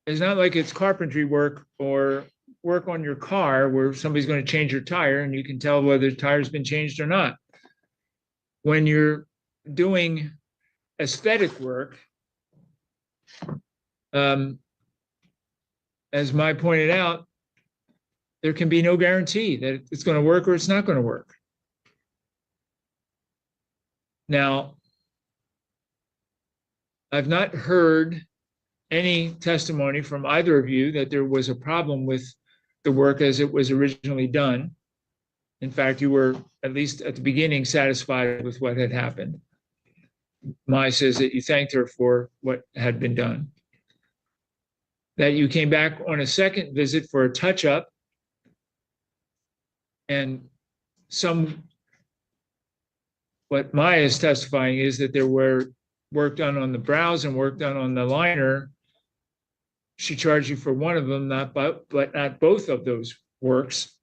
is not like it's carpentry work or work on your car where somebody's going to change your tire and you can tell whether the tire's been changed or not. When you're doing aesthetic work, as Mai pointed out, there can be no guarantee that it's going to work or it's not going to work. Now, I've not heard any testimony from either of you that there was a problem with the work as it was originally done. In fact, you were, at least at the beginning, satisfied with what had happened. Mai says that you thanked her for what had been done. That you came back on a second visit for a touch-up, and what Mai is testifying is that there were work done on the brows and work done on the liner she charged you for one of them, but not both of those works.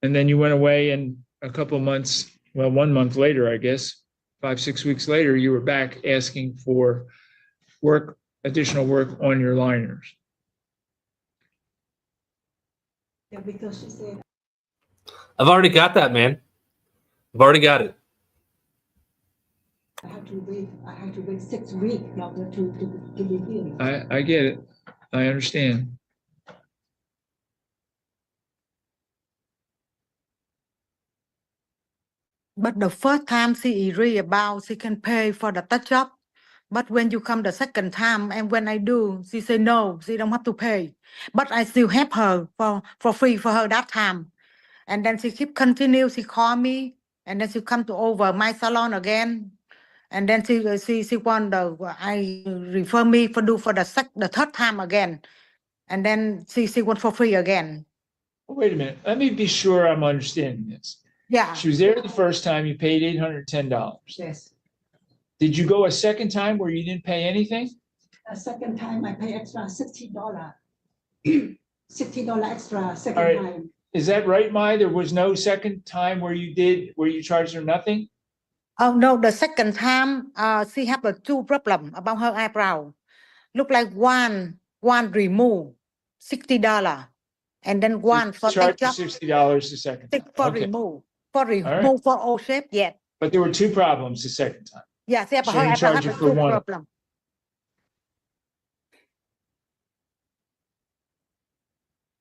And then you went away, and a couple of months, well, 1 month later, I guess, 5-6 weeks later, you were back asking for additional work on your liners. Yeah, because she said I've already got that, man. I've already got it. I had to wait 6 weeks longer to be here. I get it. I understand. But the first time she agree about she can pay for the touch up. But when you come the second time and when I do, she say no, she don't have to pay. But I still help her for free for her that time. And then she keep continue, she call me, and then she come to over my salon again. And then she want I refer me for the third time again. And then she want for free again. Wait a minute. Let me be sure I'm understanding this. Yeah. She was there the first time, you paid $810. Yes. Did you go a second time where you didn't pay anything? A second time I pay extra $60. $60 extra second All right. time. Is that right, Mai? There was no second time where you charged her nothing? Oh no, the second time she have a two problem about her eyebrow. Look like one remove $60. And then one for Charge touch you up, $60 the second time. for Okay. remove right. for all shape, yeah. But there were two problems the second time. Yeah, she have So her he eyebrow charged have you a for two one. problem.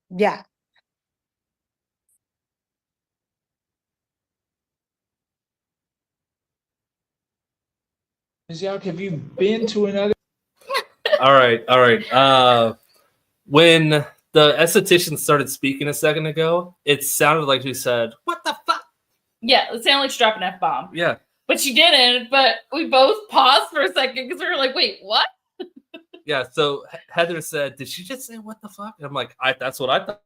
Yeah. Ms. Yauk, have you been to another? All right. When the esthetician started speaking a second ago, it sounded like she said, "What the fuck?" Yeah, it sounded like she dropped an F-bomb. Yeah. But she didn't, but we both paused for a second because we were like, wait, what? Yeah. So Heather said, "Did she just say what the fuck?" And I'm like, that's what I thought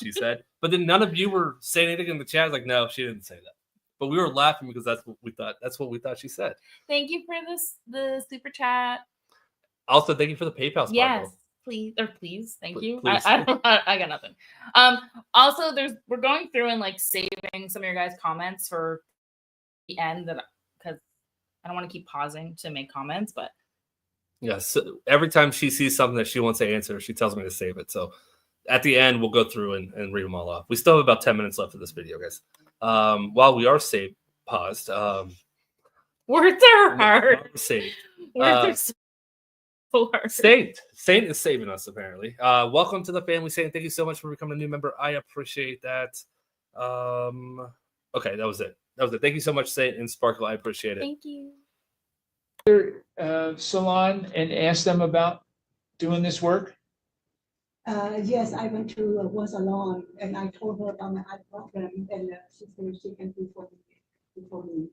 she said. But then none of you were saying anything in the chat. I was like, no, she didn't say that. But we were laughing because that's what we thought. That's what we thought she said. Thank you for the super chat. Also, thank you for the PayPal. Yes, please. Thank you. Please. I got nothing. Also, we're going through and like saving some of your guys' comments for the end because I don't want to keep pausing to make comments, but yeah. So every time she sees something that she wants to answer, she tells me to save it. So at the end, we'll go through and read them all off. We still have about 10 minutes left of this video, guys. While we are paused. Words are hard. Saved. Words are so hard. Saint is saving us, apparently. Welcome to the family, Saint. Thank you so much for becoming a new member. I appreciate that. Okay, that was it. Thank you so much, Saint and Sparkle. I appreciate it. Thank you. Salon and ask them about doing this work? Yes, I went to one salon and I told her about my eye problem and she said she can do for me.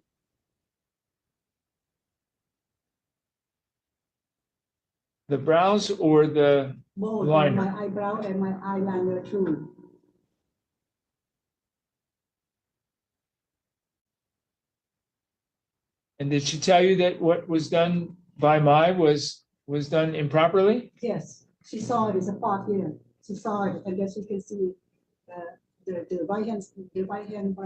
The brows or the Both liner? my eyebrow and my eyeliner too. And did she tell you that what was done by Mai was done improperly? Yes, she saw it as a part here. She saw it, and as you can see, the right hand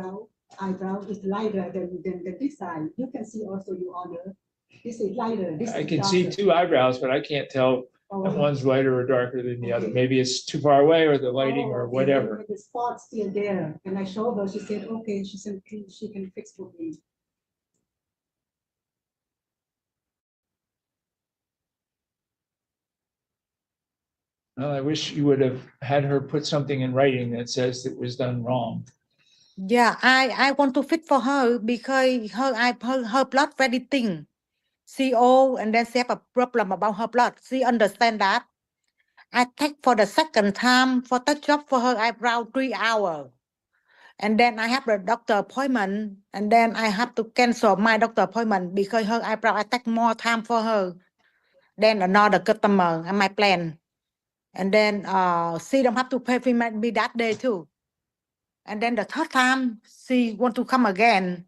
eyebrow is lighter than this side. You can see also, Your Honor, this is lighter. This I is can see darker. two eyebrows, but I can't tell if one's lighter or darker than the other. Maybe it's too far away or the lighting or whatever. The spot's still there, and I showed her. She said, "Okay, she said she can fix for me." Well, I wish you would have had her put something in writing that says it was done wrong. Yeah, I want to fit for her because her blood very thin. She old and then she have a problem about her blood. She understand that. I take for the second time for touch up for her eyebrow 3 hours. And then I have the doctor appointment and then I have to cancel my doctor appointment because her eyebrow I take more time for her than another customer and my plan. And then she don't have to pay for me that day too. And then the third time she want to come again.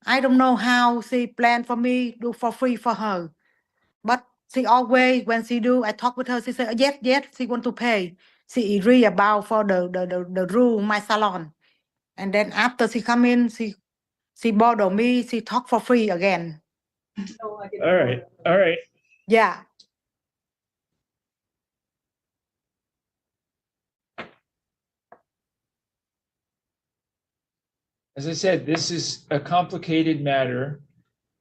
I don't know how she planned for me do for free for her. But She always, when she do, I talk with her, she say, yes, yes, she want to pay. She agree about for the room, my salon. And then after she come in, she bother me, she talk for free again. No, I didn't All right, all right. Yeah. As I said, this is a complicated matter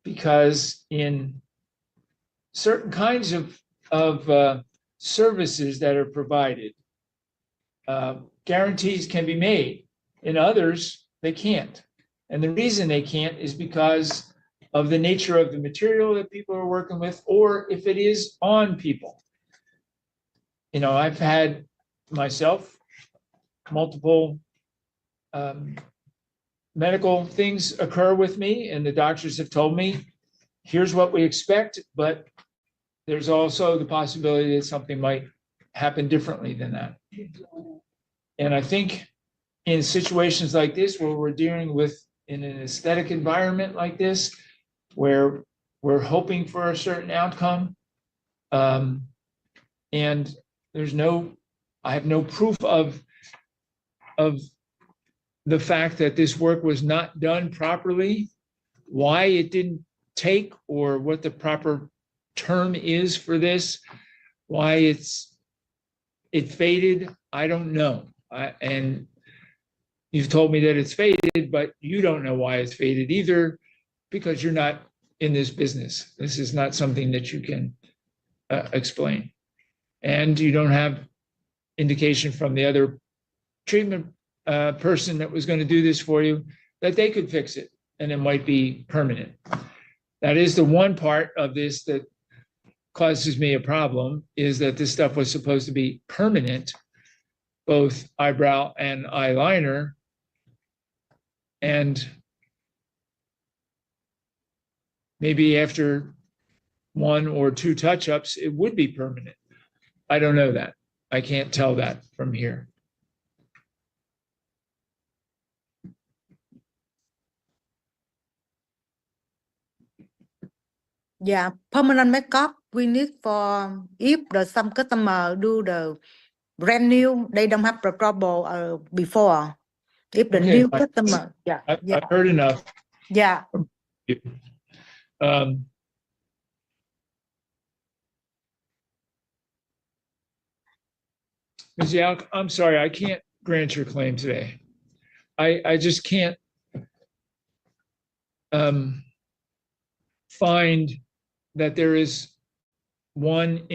because in certain kinds of services that are provided, guarantees can be made. In others, they can't. And the reason they can't is because of the nature of the material that people are working with, or if it is on people. You know, I've had myself multiple medical things occur with me, and the doctors have told me, here's what we expect, but there's also the possibility that something might happen differently than that. And I think in situations like this, where we're dealing with in an aesthetic environment like this, where we're hoping for a certain outcome, and I have no proof of the fact that this work was not done properly, why it didn't take, or what the proper term is for this, why it faded, I don't know. And you've told me that it's faded, but you don't know why it's faded either, because you're not in this business. This is not something that you can explain. And you don't have indication from the other treatment person that was going to do this for you that they could fix it and it might be permanent. That is the one part of this that causes me a problem, is that this stuff was supposed to be permanent, both eyebrow and eyeliner. And maybe after 1 or 2 touch-ups, it would be permanent. I don't know that. I can't tell that from here. Yeah, permanent makeup we need for if some customer do the brand new, they don't have the trouble before. If the Okay, new fine. customer, yeah, I've heard enough. yeah. Ms. Yalk, I'm sorry, I can't grant your claim today. I just can't find that there is one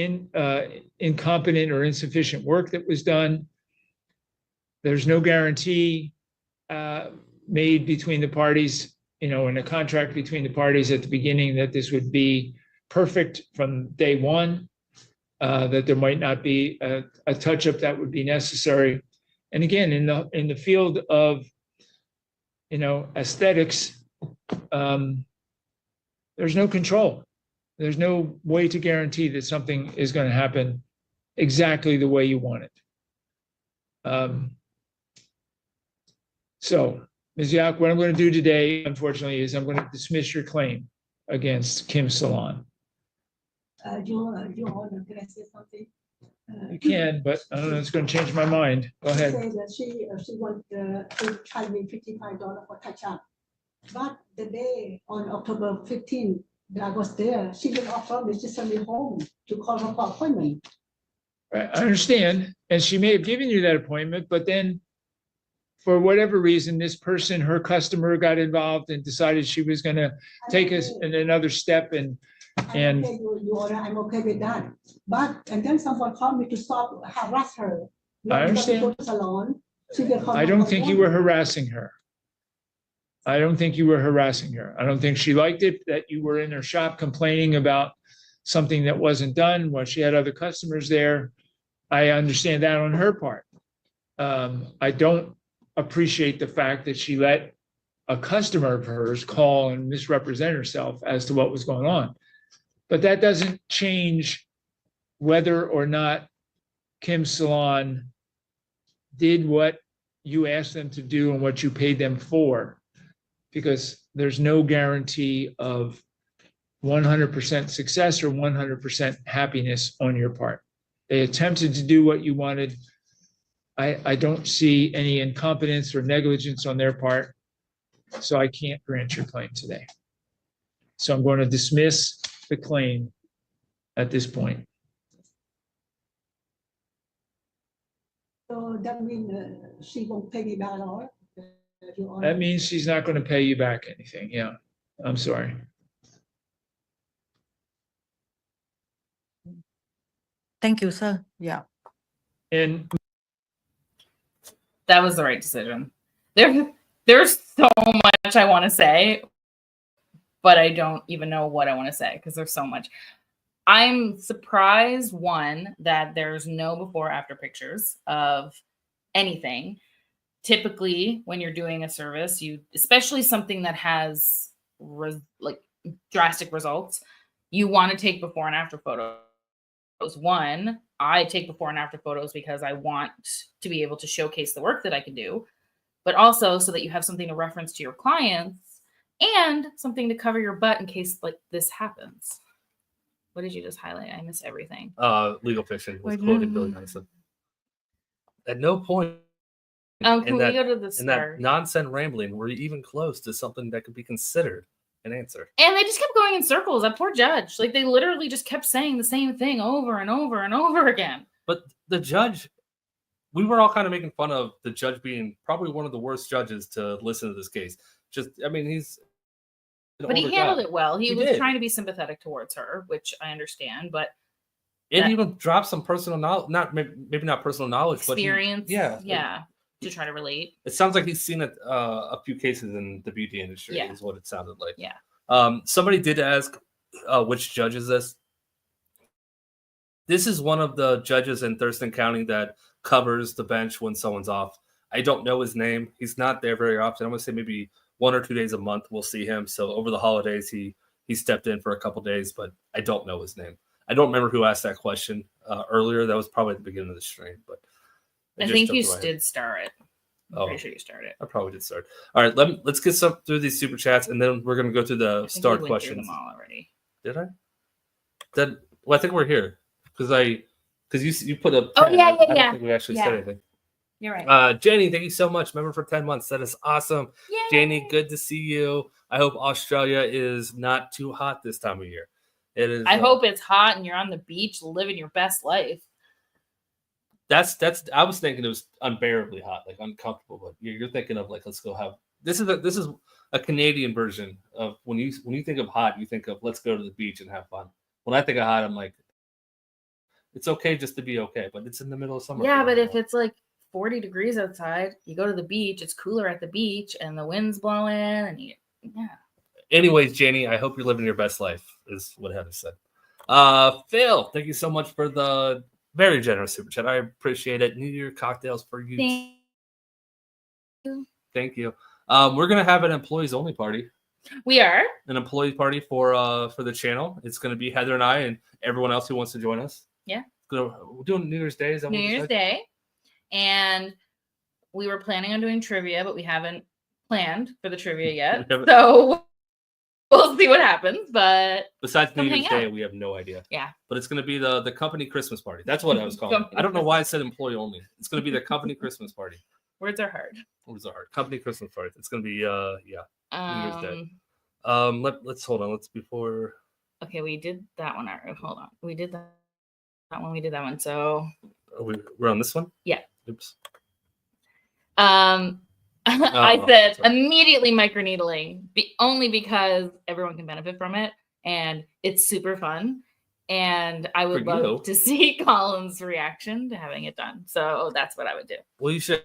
incompetent or insufficient work that was done. There's no guarantee made between the parties, you know, in a contract between the parties at the beginning that this would be perfect from day one, that there might not be a touch-up that would be necessary. And again, in the field of, you know, aesthetics, there's no control. There's no way to guarantee that something is going to happen exactly the way you want it. So, Ms. Yak, what I'm going to do today, unfortunately, is I'm going to dismiss your claim against Kim's Salon. Your Honor, can I say something? You can, but I don't know, it's going to change my mind. Go She ahead. said that she want to charge me $55 for touch-up. But the day on October 15th, that I was there, she didn't offer me, she sent me home to call her for appointment. Right, I understand. And she may have given you that appointment, but then for whatever reason, this person, her customer, got involved and decided she was going to take us in another step. And I'm okay, Your Honor, I'm okay with that. But, and then someone called me to stop, harass her. I understand. Go to salon. She will call I don't 911. think you were harassing her. I don't think you were harassing her. I don't think she liked it that you were in her shop complaining about something that wasn't done while she had other customers there. I understand that on her part. I don't appreciate the fact that she let a customer of hers call and misrepresent herself as to what was going on. But that doesn't change whether or not Kim's Salon did what you asked them to do and what you paid them for, because there's no guarantee of 100% success or 100% happiness on your part. They attempted to do what you wanted. I don't see any incompetence or negligence on their part, so I can't grant your claim today. So I'm going to dismiss the claim at this point. So that means she won't pay me back all? That means she's not going to pay you back anything. Yeah, I'm sorry. Thank you, sir. Yeah. And That was the right decision. There's so much I want to say, but I don't even know what I want to say because there's so much. I'm surprised, one, that there's no before after pictures of anything. Typically, when you're doing a service, you, especially something that has like drastic results, you want to take before and after photos. One, I take before and after photos because I want to be able to showcase the work that I can do, but also so that you have something to reference to your clients and something to cover your butt in case like this happens. What did you just highlight? I miss everything. Legal fiction was Wait, quoted no. Billy Madison. At no point Can in we that, go to the in that start? nonsense rambling were you even close to something that could be considered an answer. And they just kept going in circles. That poor judge. Like they literally just kept saying the same thing over and over and over again. But the judge, we were all kind of making fun of the judge being probably one of the worst judges to listen to this case. Just, I mean, he's an But he older handled guy. it well. He was did. trying to be sympathetic towards her, which I understand, but And that- even dropped some personal knowledge, maybe not personal knowledge, experience. but yeah. Yeah. To try to relate. It sounds like he's seen a few cases in the beauty industry, Yeah. is what it sounded like. Yeah. Somebody did ask which judge is this. This is one of the judges in Thurston County that covers the bench when someone's off. I don't know his name. He's not there very often. I'm going to say maybe 1 or 2 days a month we'll see him. So over the holidays, he stepped in for a couple days, but I don't know his name. I don't remember who asked that question earlier. That was probably at the beginning of the stream, but I think you did start it. I'm pretty sure you started it. I probably did start. All right, let's get some through these super chats, and then we're gonna go through the I think start we went through questions. them all already. Did I? Well, I think we're here because you put a. Oh, pen. yeah, I don't yeah. think we actually Yeah. said anything. You're right. Jenny, thank you so much. Member for 10 months. That is awesome. Yay! Jenny, good to see you. I hope Australia is not too hot this time of year. It is. I hope it's hot and you're on the beach living your best life. That's. I was thinking it was unbearably hot, like uncomfortable. But you're thinking of like, let's go have. This is a Canadian version of when you think of hot, you think of let's go to the beach and have fun. When I think of hot, I'm like, it's okay just to be okay, but it's in the middle of summer. Yeah, but if it's like 40 degrees outside, you go to the beach, it's cooler at the beach and the wind's blowing and yeah. Anyways, Janie, I hope you're living your best life, is what Heather said. Phil, thank you so much for the very generous super chat. I appreciate it. New Year cocktails for you. Thank you. We're gonna have an employees only party. We are. An employee party for the channel. It's gonna be Heather and I and everyone else who wants to join us. Yeah. We're doing New Year's Day. Is that New what we Year's said? Day. And we were planning on doing trivia, but we haven't planned for the trivia yet. We haven't. So we'll see what happens. But Besides New come Year's hang Day, out. we have no idea. Yeah. But it's going to be the company Christmas party. That's what I was calling it. I don't know why I said employee only. It's going to be the company Christmas party. Words are hard. Words are hard. Company Christmas party. It's going to be New Year's Day. Let's hold on. Let's before. Okay, we did that one. Hold on. We did that one. We did that one. So We're on this one? Yeah. Oops. I said sorry. immediately microneedling, only because everyone can benefit from it and it's super fun. And I would For you. love to see Colin's reaction to having it done. So that's what I would do. Well, you should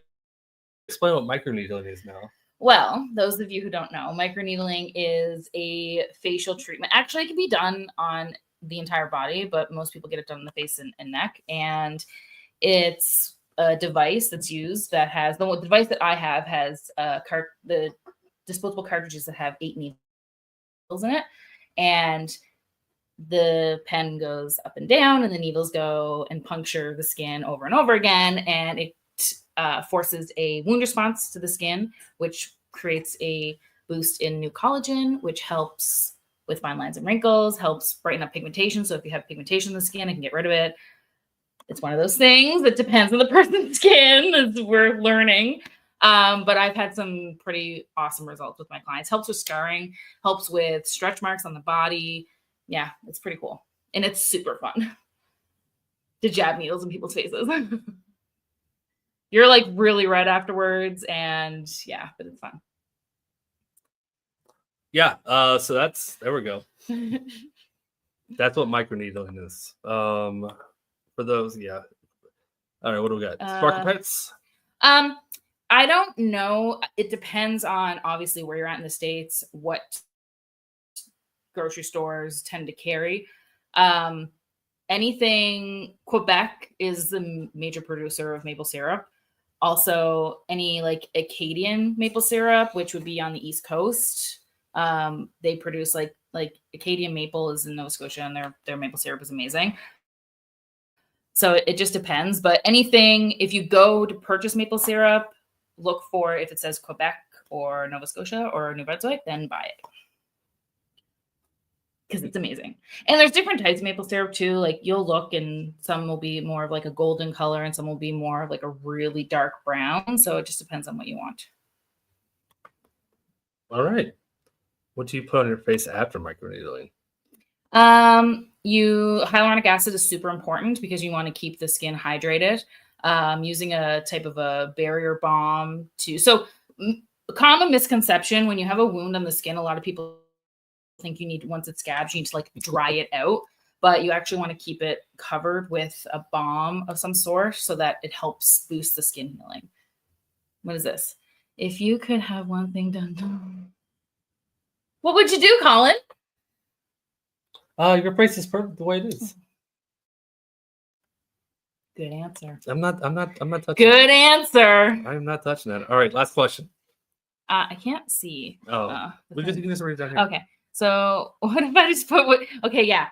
explain what microneedling is now. Well, those of you who don't know, microneedling is a facial treatment. Actually, it can be done on the entire body, but most people get it done on the face and neck. And it's a device that's used that has the device that I have has the disposable cartridges that have 8 needles in it, and the pen goes up and down, and the needles go and puncture the skin over and over again, and it forces a wound response to the skin, which creates a boost in new collagen, which helps with fine lines and wrinkles, helps brighten up pigmentation. So if you have pigmentation in the skin, it can get rid of it. It's one of those things that depends on the person's skin, as we're learning. But I've had some pretty awesome results with my clients. Helps with scarring, helps with stretch marks on the body. Yeah, it's pretty cool. And it's super fun to jab needles in people's faces. You're like really red afterwards, and yeah, but it's fun. Yeah. So there we go. That's what microneedling is. For those, yeah. All right, what do we got? Spark pets? I don't know. It depends on obviously where you're at in the States, what grocery stores tend to carry. Anything, Quebec is the major producer of maple syrup. Also, any like Acadian maple syrup, which would be on the East Coast. They produce like Acadian maple is in Nova Scotia, and their maple syrup is amazing. So it just depends. But anything, if you go to purchase maple syrup, look for if it says Quebec or Nova Scotia or New Brunswick, then buy it. Because it's amazing. And there's different types of maple syrup too. Like you'll look and some will be more of like a golden color and some will be more of like a really dark brown. So it just depends on what you want. All right. What do you put on your face after microneedling? Hyaluronic acid is super important because you want to keep the skin hydrated. Using a type of a barrier balm so a common misconception when you have a wound on the skin, a lot of people think you need, once it scabs, you need to like dry it out, but you actually want to keep it covered with a balm of some sort so that it helps boost the skin healing. What is this? If you could have one thing done, what would you do, Colin? Your face is perfect the way it is. Good answer. I'm not touching Good it. answer. I'm not touching that. All right, last question. I can't see. We can just read it down here. Okay. So what if I just put okay, yeah.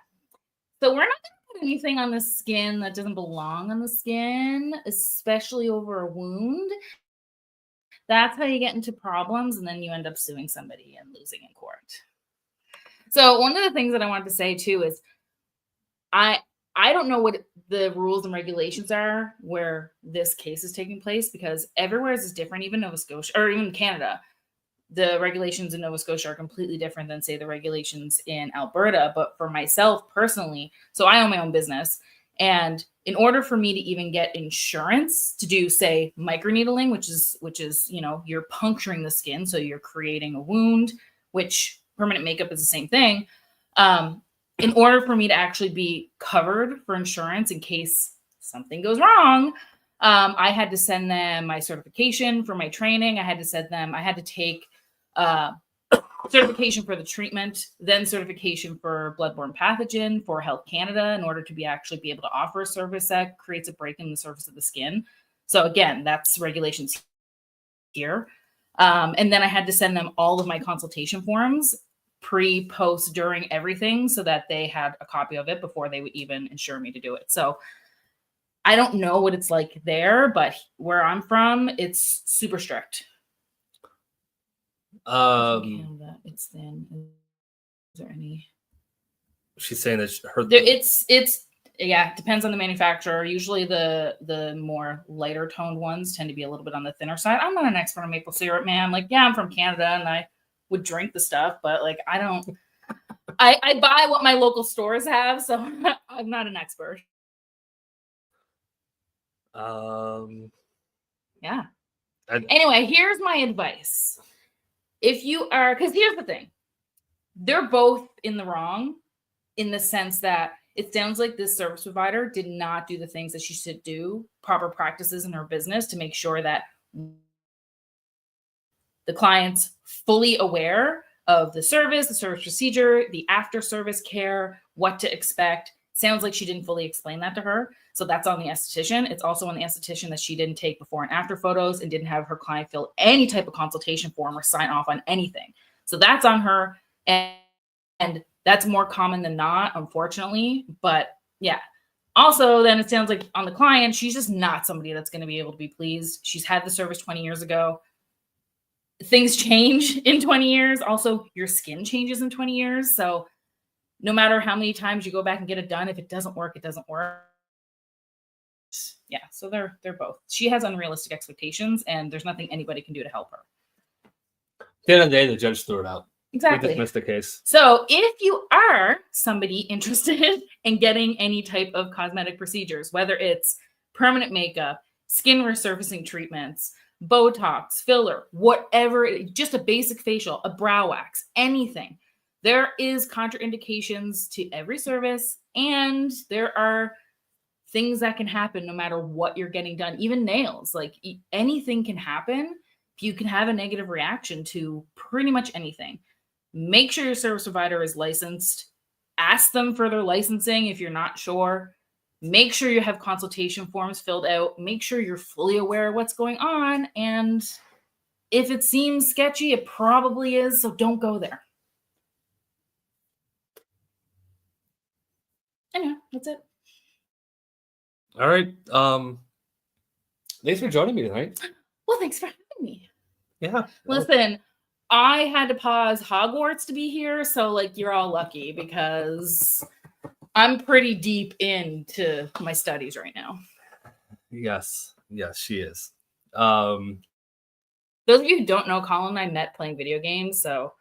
So we're not gonna put anything on the skin that doesn't belong on the skin, especially over a wound. That's how you get into problems, and then you end up suing somebody and losing in court. So one of the things that I wanted to say too is I don't know what the rules and regulations are where this case is taking place, because everywhere is different, even Nova Scotia or even Canada. The regulations in Nova Scotia are completely different than, say, the regulations in Alberta. But for myself personally, so I own my own business. And in order for me to even get insurance to do, say, microneedling, which is, you know, you're puncturing the skin, so you're creating a wound, which permanent makeup is the same thing. In order for me to actually be covered for insurance in case something goes wrong, I had to send them my certification for my training. I had to take certification for the treatment, then certification for bloodborne pathogen for Health Canada in order to be able to offer a service that creates a break in the surface of the skin. So again, that's regulations here. And then I had to send them all of my consultation forms, pre, post, during, everything, so that they had a copy of it before they would even insure me to do it. So I don't know what it's like there, but where I'm from, it's super strict. Canada, it's then. Is there any? She's saying that it's yeah, it depends on the manufacturer. Usually the more lighter toned ones tend to be a little bit on the thinner side. I'm not an expert on maple syrup, man. Like, yeah, I'm from Canada and I would drink the stuff, but like I buy what my local stores have, so I'm not an expert. Yeah. Anyway, here's my advice. If you are, because here's the thing, they're both in the wrong in the sense that it sounds like this service provider did not do the things that she should do, proper practices in her business to make sure that the client's fully aware of the service procedure, the after service care, what to expect. Sounds like she didn't fully explain that to her. So that's on the esthetician. It's also on the esthetician that she didn't take before and after photos and didn't have her client fill any type of consultation form or sign off on anything. So that's on her. And that's more common than not, unfortunately. But yeah. Also, then it sounds like on the client, she's just not somebody that's going to be able to be pleased. She's had the service 20 years ago. things change in 20 years. Also, your skin changes in 20 years. So no matter how many times you go back and get it done, if it doesn't work, it doesn't work. Yeah, so they're both. She has unrealistic expectations, and there's nothing anybody can do to help her. At the end of the day, the judge threw it out. Exactly. We dismissed the case. So if you are somebody interested in getting any type of cosmetic procedures, whether it's permanent makeup, skin resurfacing treatments, Botox, filler, whatever, just a basic facial, a brow wax, anything, there is contraindications to every service, and there are things that can happen no matter what you're getting done. Even nails, like anything can happen. You can have a negative reaction to pretty much anything. Make sure your service provider is licensed. Ask them for their licensing if you're not sure. Make sure you have consultation forms filled out. Make sure you're fully aware of what's going on. And if it seems sketchy, it probably is. So don't go there. Anyway, that's it. All right. Thanks for joining me tonight. Well, thanks for having me. Yeah. Listen, I had to pause Hogwarts to be here, so like you're all lucky because I'm pretty deep into my studies right now. Yes, she is. Those of you who don't know, Colin and I met playing video games, so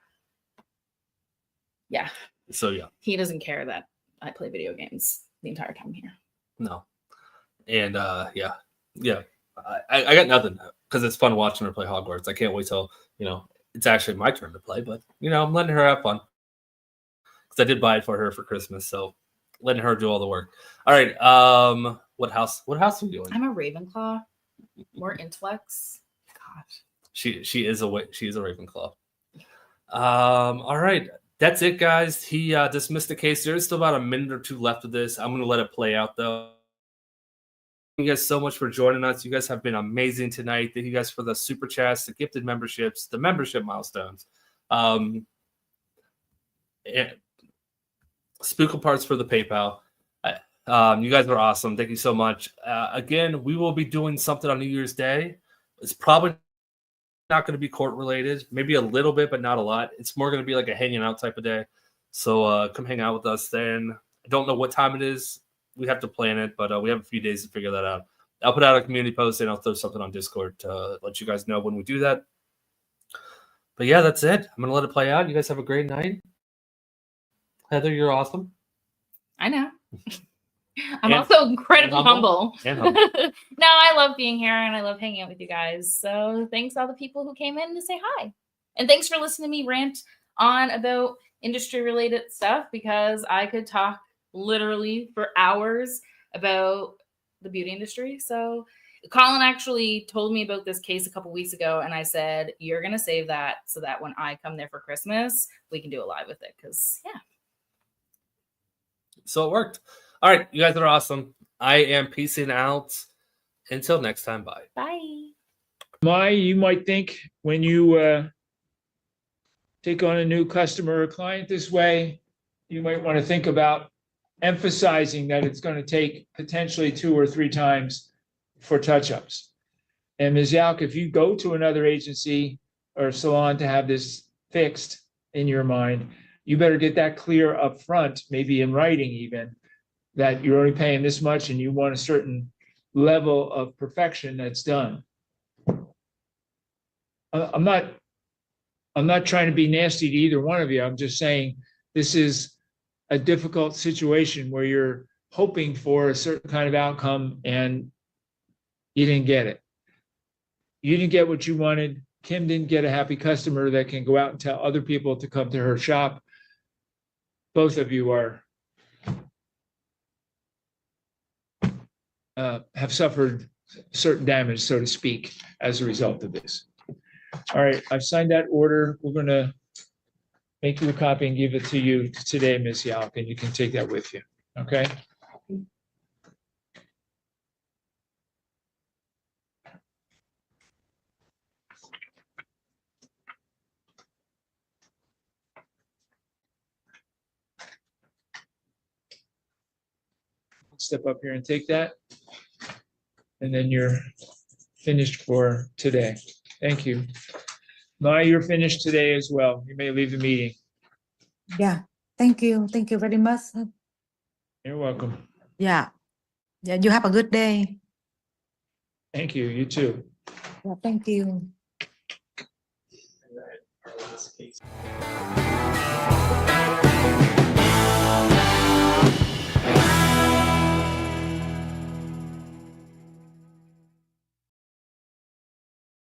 yeah. So yeah. He doesn't care that I play video games the entire time here. No. And yeah. I got nothing because it's fun watching her play Hogwarts. I can't wait till, it's actually my turn to play, but I'm letting her have fun. Because I did buy it for her for Christmas, so letting her do all the work. All right. What house are you doing? I'm a Ravenclaw. More intellects. Gosh. She is a Ravenclaw. All right. That's it, guys. He dismissed the case. There's still about a minute or two left of this. I'm gonna let it play out though. Thank you guys so much for joining us. You guys have been amazing tonight. Thank you guys for the super chats, the gifted memberships, the membership milestones. And Spookle parts for the PayPal. You guys are awesome. Thank you so much. Again, we will be doing something on New Year's Day. It's probably not going to be court related, maybe a little bit, but not a lot. It's more going to be like a hanging out type of day. So come hang out with us then. I don't know what time it is. We have to plan it, but we have a few days to figure that out. I'll put out a community post and I'll throw something on Discord to let you guys know when we do that. But yeah, that's it. I'm going to let it play out. You guys have a great night. Heather, you're awesome. I know. I'm also incredibly humble. No, I love being here and I love hanging out with you guys. So thanks to all the people who came in to say hi. And thanks for listening to me rant on about industry related stuff, because I could talk literally for hours about the beauty industry. So Colin actually told me about this case a couple weeks ago, and I said, you're going to save that so that when I come there for Christmas, we can do a live with it. Because, yeah. So it worked. All right. You guys are awesome. I am peacing out. Until next time. Bye. Bye. You might think when you take on a new customer or client this way, you might want to think about emphasizing that it's going to take potentially 2 or 3 times for touch-ups. And Ms. Yauk, if you go to another agency or salon to have this fixed in your mind, you better get that clear up front, maybe in writing even, that you're only paying this much and you want a certain level of perfection that's done. I'm not trying to be nasty to either one of you. I'm just saying this is a difficult situation where you're hoping for a certain kind of outcome and you didn't get it. You didn't get what you wanted. Kim didn't get a happy customer that can go out and tell other people to come to her shop. Both of you have suffered certain damage, so to speak, as a result of this. All right, I've signed that order. We're going to make you a copy and give it to you today, Ms. Yauk, and you can take that with you, okay? Step up here and take that. And then you're finished for today. Thank you. Maya, you're finished today as well. You may leave the meeting. Yeah, thank you very much. You're welcome. Yeah, yeah, you have a good day. Thank you. You too. Yeah, thank you. Our last case.